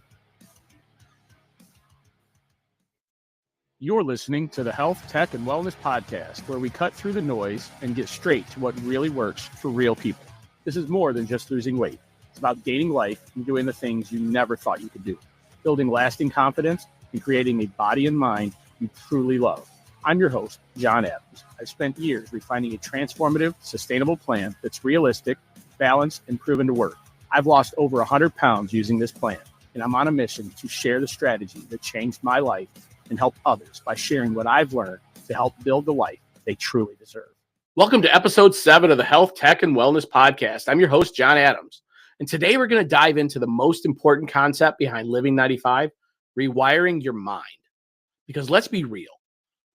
You're listening to the Health, Tech, and Wellness Podcast, where we cut through the noise and get straight to what really works for real people. This is more than just losing weight. It's about gaining life and doing the things you never thought you could do, building lasting confidence and creating a body and mind you truly love. I'm your host, John Adams. I've spent years refining a transformative, sustainable plan that's realistic, balanced, and proven to work. I've lost over 100 pounds using this plan, and I'm on a mission to share the strategy that changed my life and help others by sharing what I've learned to help build the life they truly deserve. Welcome to episode 7 of the Health, Tech, and Wellness Podcast. I'm your host, John Adams. And today we're going to dive into the most important concept behind Living 95, rewiring your mind. Because let's be real,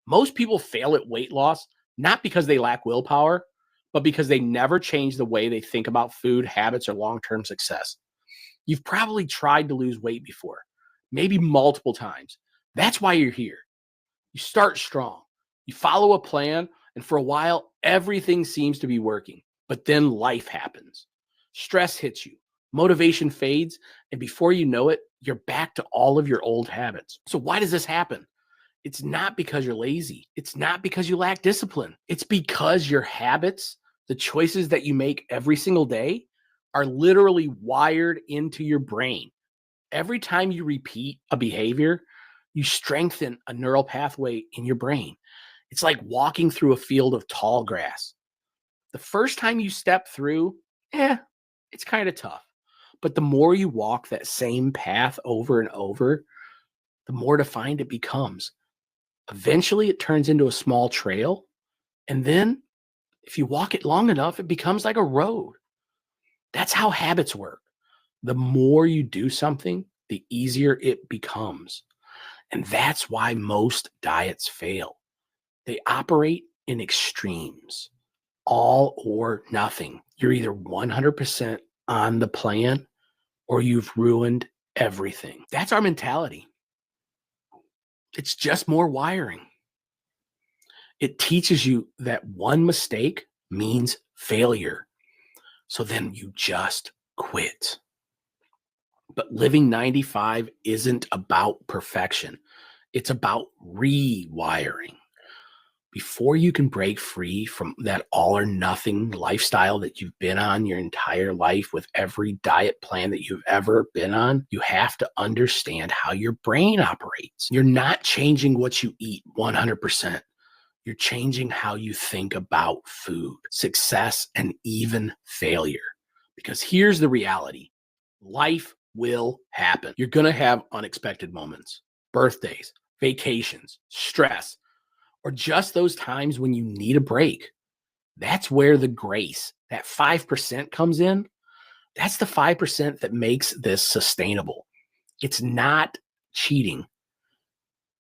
most people fail at weight loss, not because they lack willpower, but because they never change the way they think about food, habits, or long-term success. You've probably tried to lose weight before, maybe multiple times. That's why you're here. You start strong, you follow a plan, and for a while, everything seems to be working. But then life happens. Stress hits you, motivation fades, and before you know it, you're back to all of your old habits. So why does this happen? It's not because you're lazy. It's not because you lack discipline. It's because your habits, the choices that you make every single day, are literally wired into your brain. Every time you repeat a behavior, you strengthen a neural pathway in your brain. It's like walking through a field of tall grass. The first time you step through, it's kind of tough. But the more you walk that same path over and over, the more defined it becomes. Eventually, it turns into a small trail. And then, if you walk it long enough, it becomes like a road. That's how habits work. The more you do something, the easier it becomes. And that's why most diets fail. They operate in extremes, all or nothing. You're either 100% on the plan or you've ruined everything. That's our mentality. It's just more wiring. It teaches you that one mistake means failure. So then you just quit. But living 95 isn't about perfection. It's about rewiring. Before you can break free from that all or nothing lifestyle that you've been on your entire life with every diet plan that you've ever been on, you have to understand how your brain operates. You're not changing what you eat 100%. You're changing how you think about food, success, and even failure. Because here's the reality. Life will happen. You're going to have unexpected moments, birthdays, vacations, stress, or just those times when you need a break. That's where the grace, that 5% comes in. That's the 5% that makes this sustainable. It's not cheating.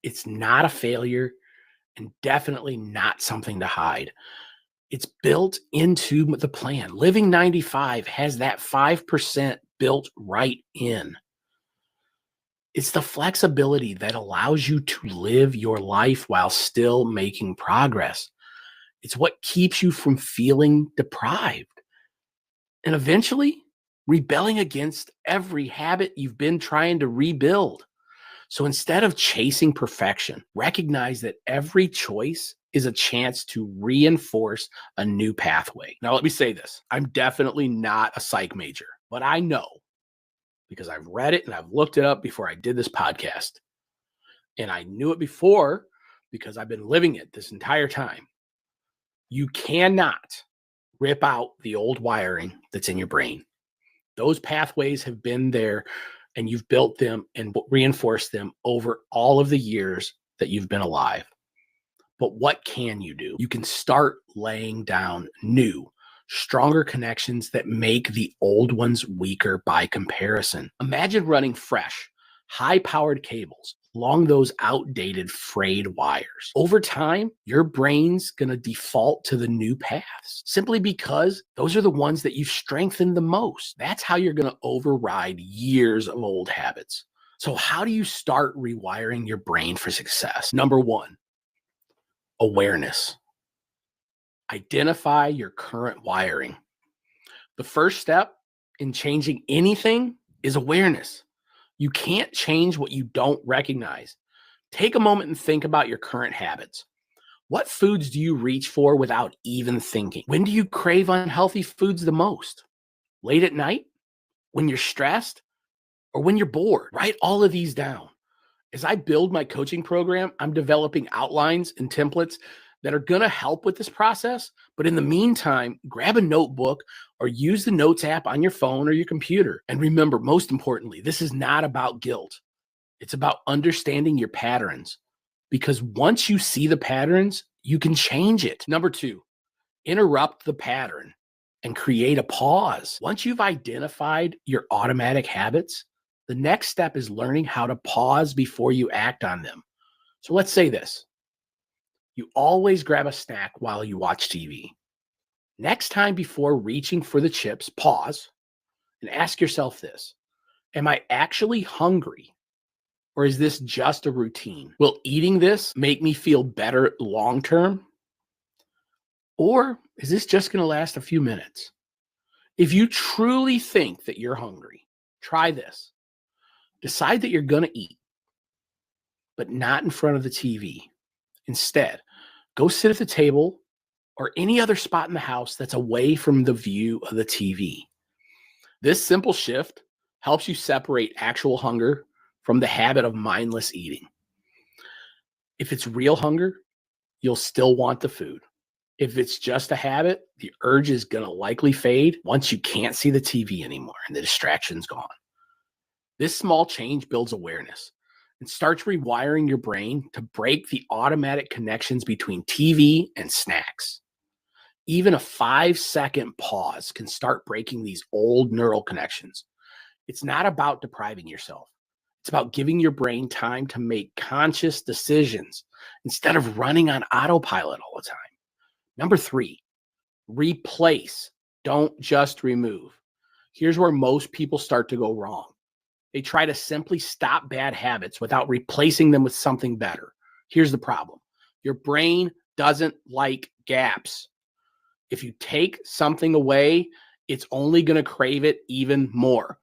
It's not a failure, and definitely not something to hide. It's built into the plan. Living 95 has that 5% built right in. It's the flexibility that allows you to live your life while still making progress. It's what keeps you from feeling deprived and eventually rebelling against every habit you've been trying to rebuild. So instead of chasing perfection, recognize that every choice is a chance to reinforce a new pathway. Now, let me say this. I'm definitely not a psych major, but I know because I've read it and I've looked it up before I did this podcast. And I knew it before because I've been living it this entire time. You cannot rip out the old wiring that's in your brain. Those pathways have been there and you've built them and reinforced them over all of the years that you've been alive. But what can you do? You can start laying down new, stronger connections that make the old ones weaker by comparison. Imagine running fresh, high-powered cables along those outdated frayed wires. Over time, your brain's going to default to the new paths simply because those are the ones that you've strengthened the most. That's how you're going to override years of old habits. So how do you start rewiring your brain for success? Number one, awareness. Identify your current wiring. The first step in changing anything is awareness. You can't change what you don't recognize. Take a moment and think about your current habits. What foods do you reach for without even thinking? When do you crave unhealthy foods the most? Late at night? When you're stressed? Or when you're bored? Write all of these down. As I build my coaching program, I'm developing outlines and templates that are going to help with this process. But in the meantime, grab a notebook or use the notes app on your phone or your computer. And remember, most importantly, this is not about guilt. It's about understanding your patterns, because once you see the patterns, you can change it. Number two, interrupt the pattern and create a pause. Once you've identified your automatic habits, the next step is learning how to pause before you act on them. So let's say this. You always grab a snack while you watch TV. Next time before reaching for the chips, pause and ask yourself this. Am I actually hungry? Or is this just a routine? Will eating this make me feel better long term? Or is this just going to last a few minutes? If you truly think that you're hungry, try this. Decide that you're going to eat. but not in front of the TV. Instead, go sit at the table or any other spot in the house that's away from the view of the TV. This simple shift helps you separate actual hunger from the habit of mindless eating. If it's real hunger, you'll still want the food. If it's just a habit, the urge is going to likely fade once you can't see the TV anymore and the distraction's gone. This small change builds awareness and starts rewiring your brain to break the automatic connections between TV and snacks. Even a 5-second pause can start breaking these old neural connections. It's not about depriving yourself. It's about giving your brain time to make conscious decisions instead of running on autopilot all the time. Number 3, replace. Don't just remove. Here's where most people start to go wrong. They try to simply stop bad habits without replacing them with something better. Here's the problem. Your brain doesn't like gaps. If you take something away, it's only going to crave it even more.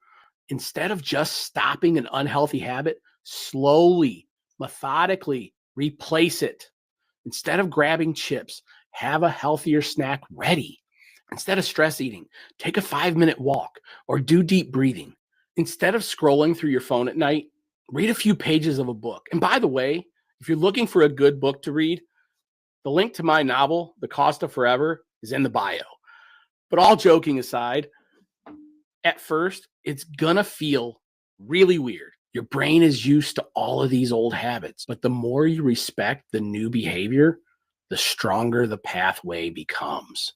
Instead of just stopping an unhealthy habit, slowly, methodically replace it. Instead of grabbing chips, have a healthier snack ready. Instead of stress eating, take a 5-minute walk or do deep breathing. Instead of scrolling through your phone at night, read a few pages of a book. And by the way, if you're looking for a good book to read, the link to my novel, The Cost of Forever, is in the bio. But all joking aside, at first, it's gonna feel really weird. Your brain is used to all of these old habits, but the more you respect the new behavior, the stronger the pathway becomes.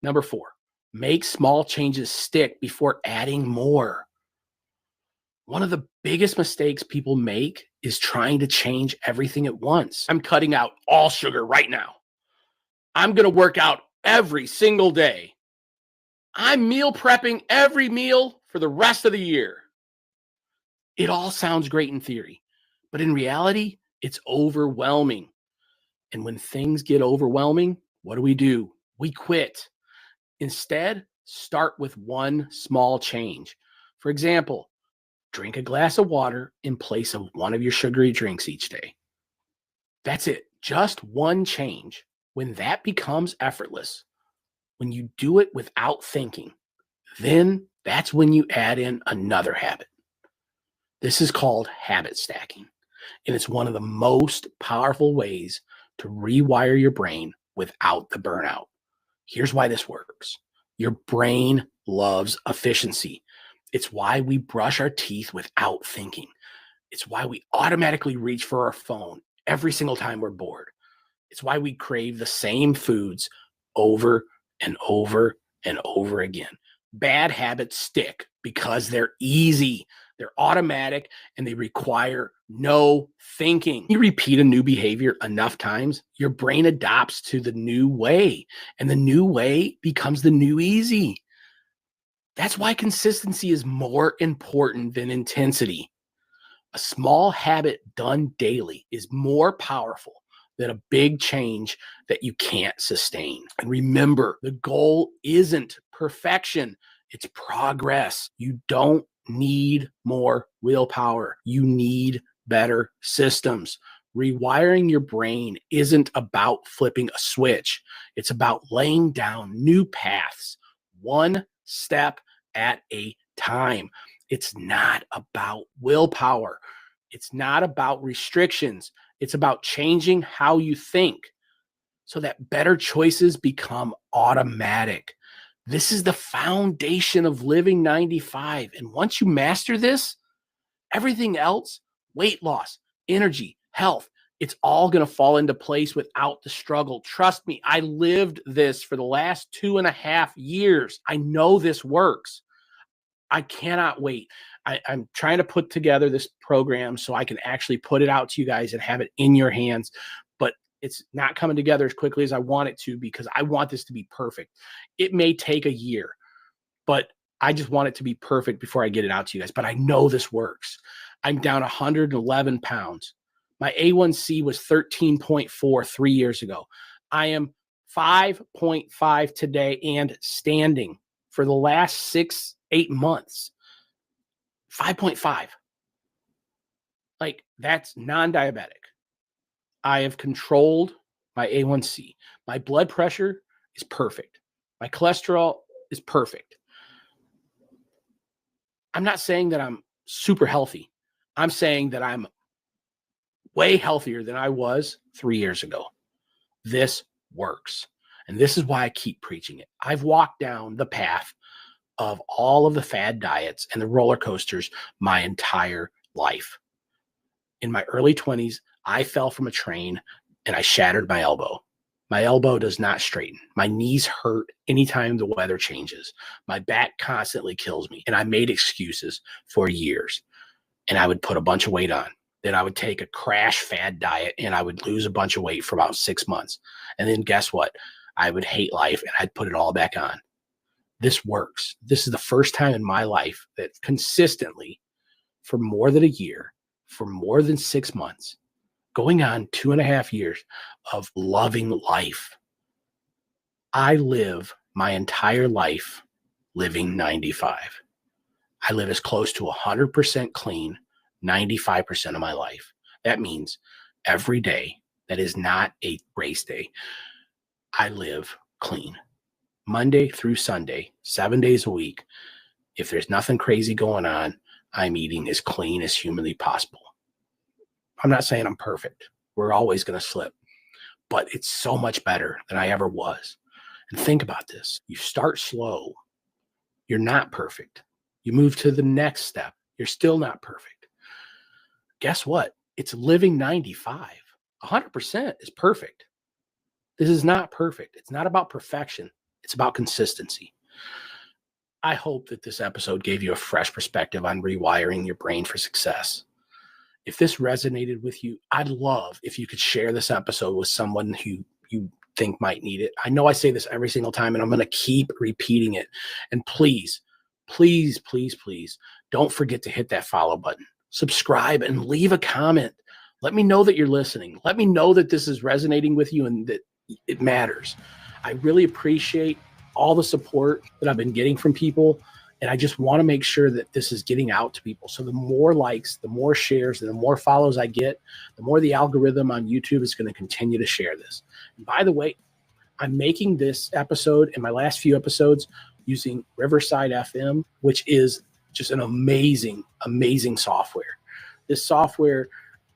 Number 4, make small changes stick before adding more. One of the biggest mistakes people make is trying to change everything at once. I'm cutting out all sugar right now. I'm going to work out every single day. I'm meal prepping every meal for the rest of the year. It all sounds great in theory, but in reality, it's overwhelming. And when things get overwhelming, what do? We quit. Instead, start with one small change. For example, drink a glass of water in place of one of your sugary drinks each day. That's it. Just one change. When that becomes effortless, when you do it without thinking, then that's when you add in another habit. This is called habit stacking, and it's one of the most powerful ways to rewire your brain without the burnout. Here's why this works. Your brain loves efficiency. It's why we brush our teeth without thinking. It's why we automatically reach for our phone every single time we're bored. It's why we crave the same foods over and over and over again. Bad habits stick because they're easy, they're automatic, and they require no thinking. You repeat a new behavior enough times, your brain adopts to the new way, and the new way becomes the new easy. That's why consistency is more important than intensity. A small habit done daily is more powerful than a big change that you can't sustain. And remember, the goal isn't perfection, it's progress. You don't need more willpower. You need better systems. Rewiring your brain isn't about flipping a switch. It's about laying down new paths, one step at a time. It's not about willpower. It's not about restrictions. It's about changing how you think so that better choices become automatic. This is the foundation of living 95. And once you master this, everything else, weight loss, energy, health, it's all going to fall into place without the struggle. Trust me, I lived this for the last 2.5 years. I know this works. I cannot wait. I'm trying to put together this program so I can actually put it out to you guys and have it in your hands. But it's not coming together as quickly as I want it to because I want this to be perfect. It may take a year, but I just want it to be perfect before I get it out to you guys. But I know this works. I'm down 111 pounds. My A1C was 13.4 3 years ago. I am 5.5 today and standing for the last 6-8 months. 5.5. Like, that's non-diabetic. I have controlled my A1C. My blood pressure is perfect. My cholesterol is perfect. I'm not saying that I'm super healthy. I'm saying that I'm way healthier than I was 3 years ago. This works. And this is why I keep preaching it. I've walked down the path of all of the fad diets and the roller coasters my entire life. In my early 20s, I fell from a train and I shattered my elbow. My elbow does not straighten. My knees hurt anytime the weather changes. My back constantly kills me. And I made excuses for years. And I would put a bunch of weight on. Then I would take a crash fad diet and I would lose a bunch of weight for about 6 months. And then guess what? I would hate life and I'd put it all back on. This works. This is the first time in my life that consistently, for more than a year, for more than 6 months, going on 2.5 years of loving life. I live my entire life living 95. I live as close to 100% clean 95% of my life. That means every day that is not a race day, I live clean. Monday through Sunday, 7 days a week. If there's nothing crazy going on, I'm eating as clean as humanly possible. I'm not saying I'm perfect. We're always going to slip, but it's so much better than I ever was. And think about this. You start slow. You're not perfect. You move to the next step. You're still not perfect. Guess what? It's living 95. 100% is perfect. This is not perfect. It's not about perfection. It's about consistency. I hope that this episode gave you a fresh perspective on rewiring your brain for success. If this resonated with you, I'd love if you could share this episode with someone who you think might need it. I know I say this every single time, and I'm going to keep repeating it. And please, please, please, please don't forget to hit that follow button, subscribe, and leave a comment. Let me know that you're listening. Let me know that this is resonating with you and that it matters. I really appreciate all the support that I've been getting from people. And I just want to make sure that this is getting out to people. So the more likes, the more shares, and the more follows I get, the more the algorithm on YouTube is going to continue to share this. And by the way, I'm making this episode and my last few episodes using Riverside FM, which is just an amazing, amazing software. This software,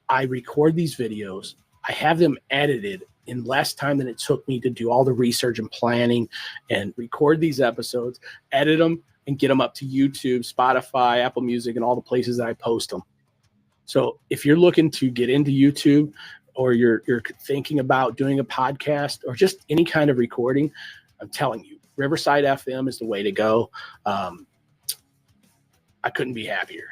I record these videos. I have them edited in less time than it took me to do all the research and planning and record these episodes, edit them, and get them up to YouTube, Spotify, Apple Music, and all the places that I post them. So if you're looking to get into YouTube, or you're thinking about doing a podcast or just any kind of recording, I'm telling you, Riverside FM is the way to go. I couldn't be happier.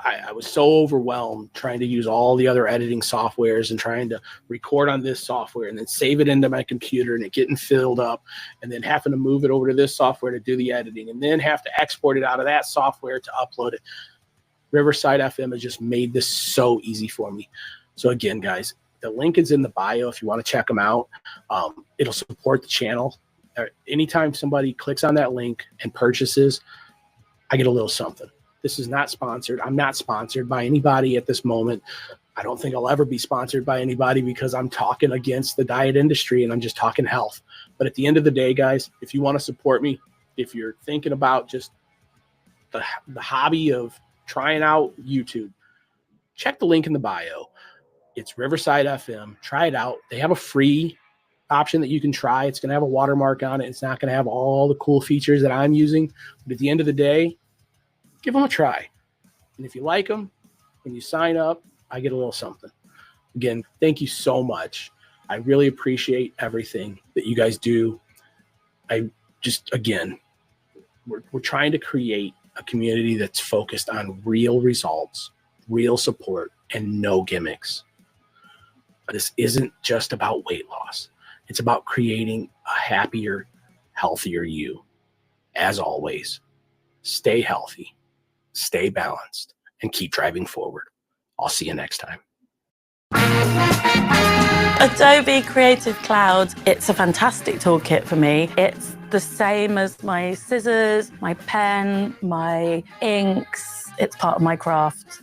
I was so overwhelmed trying to use all the other editing softwares and trying to record on this software and then save it into my computer and it getting filled up and then having to move it over to this software to do the editing and then have to export it out of that software to upload it. Riverside FM has just made this so easy for me. So again, guys, the link is in the bio if you want to check them out. It'll support the channel. Anytime somebody clicks on that link and purchases, I get a little something. This is not sponsored. I'm not sponsored by anybody at this moment. I don't think I'll ever be sponsored by anybody because I'm talking against the diet industry and I'm just talking health. But at the end of the day, guys, if you want to support me, if you're thinking about just the hobby of trying out YouTube, check the link in the bio. It's Riverside FM. Try it out. They have a free option that you can try. It's going to have a watermark on it. It's not going to have all the cool features that I'm using. But at the end of the day, give them a try. And if you like them, when you sign up, I get a little something. Again, thank you so much. I really appreciate everything that you guys do. We're trying to create a community that's focused on real results, real support, and no gimmicks. But this isn't just about weight loss. It's about creating a happier, healthier you. As always, stay healthy, stay balanced, and keep driving forward. I'll see you next time. Adobe Creative Cloud, it's a fantastic toolkit for me. It's the same as my scissors, my pen, my inks. It's part of my craft.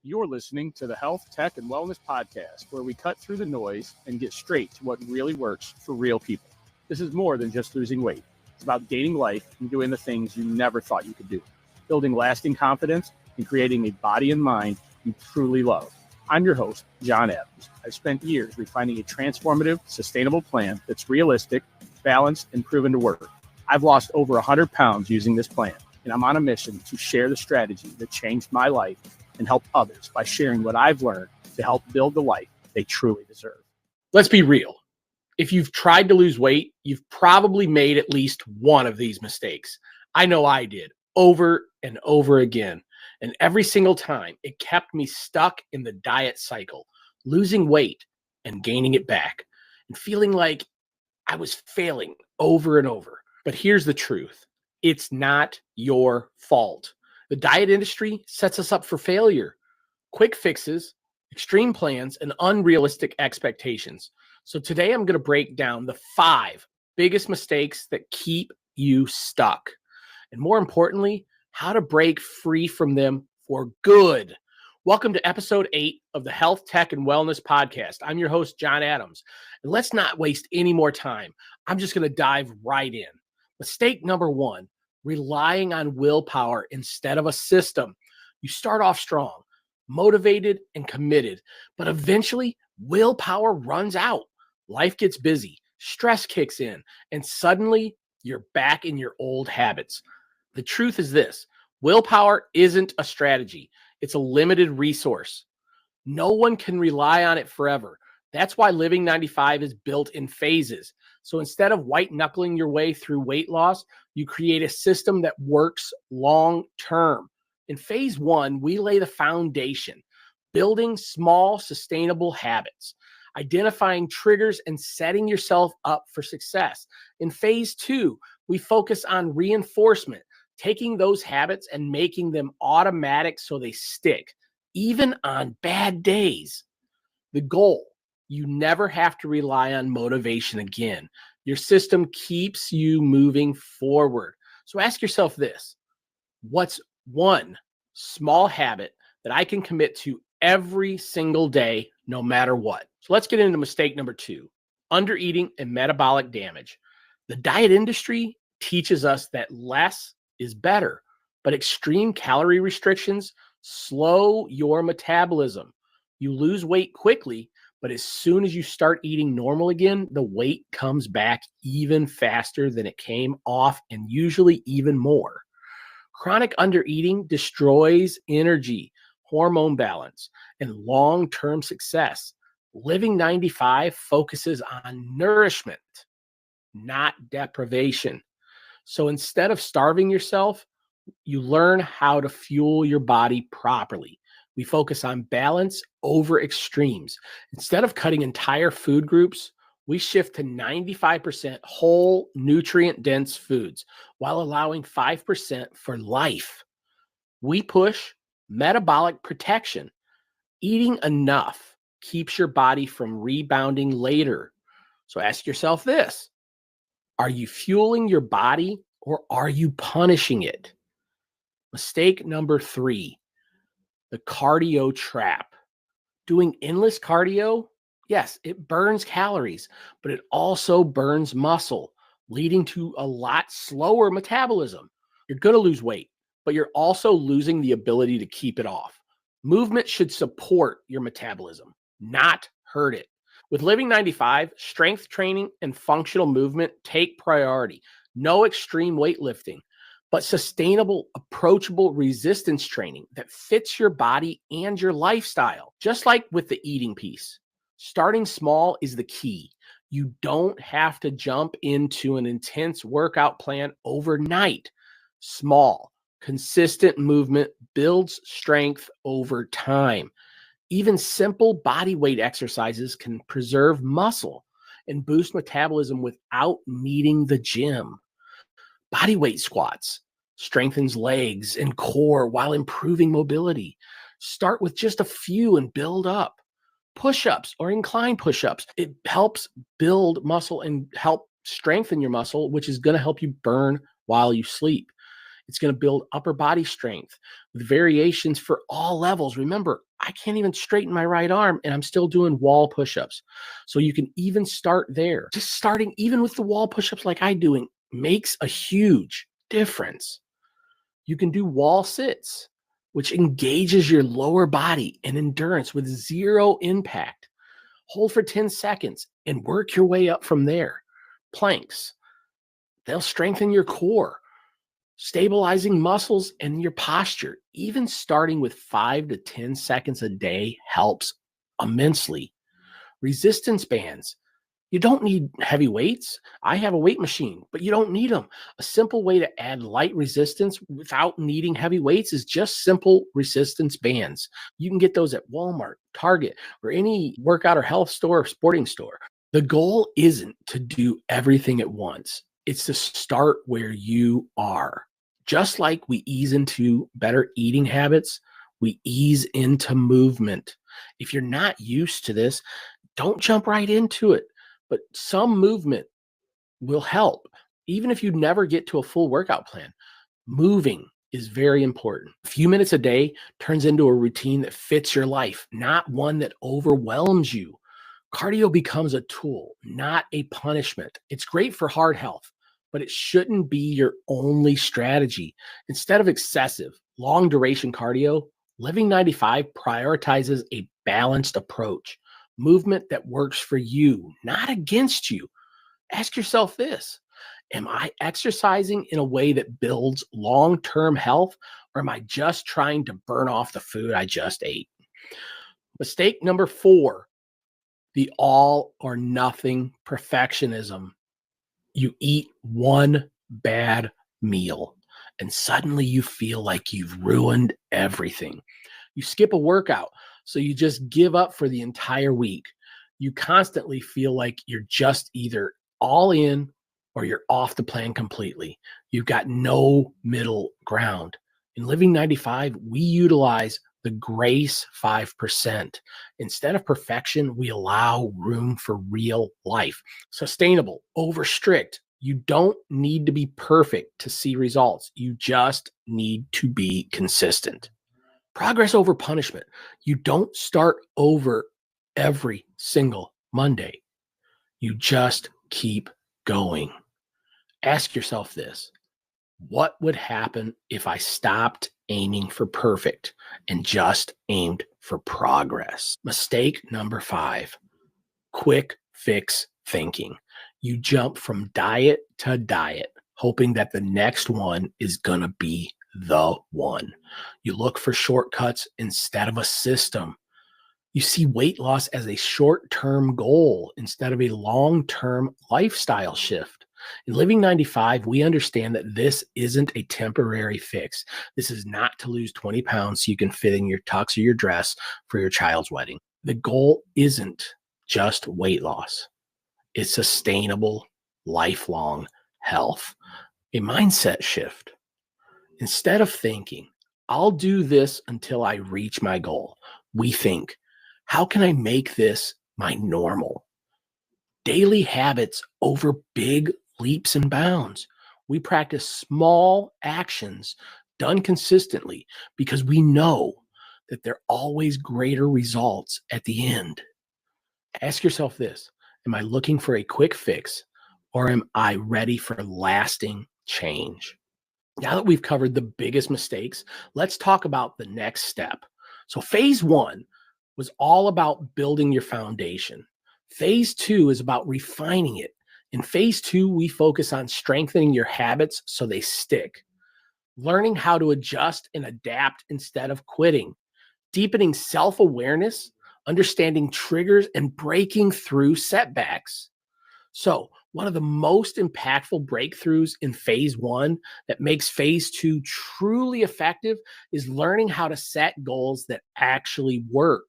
You're listening to the Health, Tech, and Wellness Podcast, where we cut through the noise and get straight to what really works for real people. This is more than just losing weight. It's about gaining life and doing the things you never thought you could do, building lasting confidence and creating a body and mind you truly love. I'm your host, John Adams. I've spent years refining a transformative, sustainable plan that's realistic, balanced, and proven to work. I've lost over 100 pounds using this plan, and I'm on a mission to share the strategy that changed my life and help others by sharing what I've learned to help build the life they truly deserve. Let's be real. If you've tried to lose weight, you've probably made at least one of these mistakes. I know I did over and over again. And every single time, it kept me stuck in the diet cycle, losing weight and gaining it back, and feeling like I was failing over and over. But here's the truth. It's not your fault. The diet industry sets us up for failure. Quick fixes, extreme plans, and unrealistic expectations. So today I'm going to break down the 5 biggest mistakes that keep you stuck. And more importantly, how to break free from them for good. Welcome to episode 8 of the Health, Tech, and Wellness Podcast. I'm your host, John Adams. And let's not waste any more time. I'm just going to dive right in. Mistake number 1, relying on willpower instead of a system. You start off strong, motivated, and committed, but eventually willpower runs out. Life gets busy, stress kicks in, and suddenly you're back in your old habits. The truth is this: willpower isn't a strategy. It's a limited resource. No one can rely on it forever. That's why Living 95 is built in phases. So instead of white knuckling your way through weight loss, you create a system that works long term. In phase 1, we lay the foundation, building small, sustainable habits, identifying triggers, and setting yourself up for success. In phase 2, we focus on reinforcement, taking those habits and making them automatic so they stick, even on bad days. The goal: you never have to rely on motivation again. Your system keeps you moving forward. So ask yourself this: what's one small habit that I can commit to every single day, no matter what? So let's get into mistake number 2, undereating and metabolic damage. The diet industry teaches us that less is better, but extreme calorie restrictions slow your metabolism. You lose weight quickly, but as soon as you start eating normal again, the weight comes back even faster than it came off, and usually even more. Chronic undereating destroys energy, hormone balance, and long-term success. Living 95 focuses on nourishment, not deprivation. So instead of starving yourself, you learn how to fuel your body properly. We focus on balance over extremes. Instead of cutting entire food groups, we shift to 95% whole, nutrient-dense foods while allowing 5% for life. We push metabolic protection. Eating enough keeps your body from rebounding later. So ask yourself this: are you fueling your body or are you punishing it? Mistake number 3, the cardio trap. Doing endless cardio, yes, it burns calories, but it also burns muscle, leading to a lot slower metabolism. You're going to lose weight, but you're also losing the ability to keep it off. Movement should support your metabolism, not hurt it. With Living 95, strength training and functional movement take priority. No extreme weightlifting, but sustainable, approachable resistance training that fits your body and your lifestyle. Just like with the eating piece, starting small is the key. You don't have to jump into an intense workout plan overnight. Small, consistent movement builds strength over time. Even simple body weight exercises can preserve muscle and boost metabolism without needing the gym. Body weight squats strengthens legs and core while improving mobility. Start with just a few and build up. Push-ups or incline push-ups, it helps build muscle and help strengthen your muscle, which is going to help you burn while you sleep. It's going to build upper body strength with variations for all levels. Remember, I can't even straighten my right arm and I'm still doing wall push-ups. So you can even start there. Just starting even with the wall push-ups like I'm doing makes a huge difference. You can do wall sits, which engages your lower body and endurance with zero impact. Hold for 10 seconds and work your way up from there. Planks, they'll strengthen your core, stabilizing muscles and your posture. Even starting with 5 to 10 seconds a day helps immensely. Resistance bands. You don't need heavy weights. I have a weight machine, but you don't need them. A simple way to add light resistance without needing heavy weights is just simple resistance bands. You can get those at Walmart, Target, or any workout or health store or sporting store. The goal isn't to do everything at once. It's to start where you are. Just like we ease into better eating habits, we ease into movement. If you're not used to this, don't jump right into it. But some movement will help. Even if you never get to a full workout plan, moving is very important. A few minutes a day turns into a routine that fits your life, not one that overwhelms you. Cardio becomes a tool, not a punishment. It's great for heart health, but it shouldn't be your only strategy. Instead of excessive, long duration cardio, Living 95 prioritizes a balanced approach. Movement that works for you, not against you. Ask yourself this: am I exercising in a way that builds long-term health, or am I just trying to burn off the food I just ate? Mistake number 4, the all or nothing perfectionism. You eat one bad meal and suddenly you feel like you've ruined everything. You skip a workout, so you just give up for the entire week. You constantly feel like you're just either all in or you're off the plan completely. You've got no middle ground. In Living 95, we utilize the grace 5%. Instead of perfection, we allow room for real life. Sustainable, over strict. You don't need to be perfect to see results. You just need to be consistent. Progress over punishment. You don't start over every single Monday. You just keep going. Ask yourself this: what would happen if I stopped aiming for perfect and just aimed for progress? Mistake number 5, quick fix thinking. You jump from diet to diet, hoping that the next one is going to be the one. You look for shortcuts instead of a system. You see weight loss as a short-term goal instead of a long-term lifestyle shift. In Living 95, we understand that this isn't a temporary fix. This is not to lose 20 pounds so you can fit in your tux or your dress for your child's wedding. The goal isn't just weight loss. It's sustainable, lifelong health. A mindset shift. Instead of thinking, I'll do this until I reach my goal, we think, how can I make this my normal? Daily habits over big leaps and bounds. We practice small actions done consistently because we know that there are always greater results at the end. Ask yourself this: am I looking for a quick fix, or am I ready for lasting change? Now that we've covered the biggest mistakes, let's talk about the next step. So phase 1 was all about building your foundation. Phase 2 is about refining it. In phase 2, we focus on strengthening your habits so they stick, learning how to adjust and adapt instead of quitting, deepening self-awareness, understanding triggers, and breaking through setbacks. So one of the most impactful breakthroughs in phase 1 that makes phase 2 truly effective is learning how to set goals that actually work.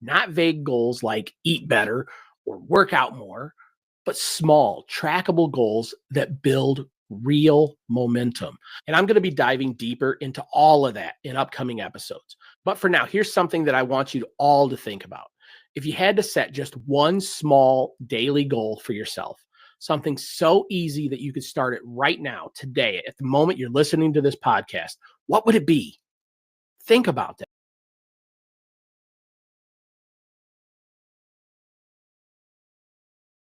Not vague goals like eat better or work out more, but small, trackable goals that build real momentum. And I'm going to be diving deeper into all of that in upcoming episodes. But for now, here's something that I want you all to think about. If you had to set just one small daily goal for yourself, something so easy that you could start it right now, today, at the moment you're listening to this podcast, what would it be? Think about that.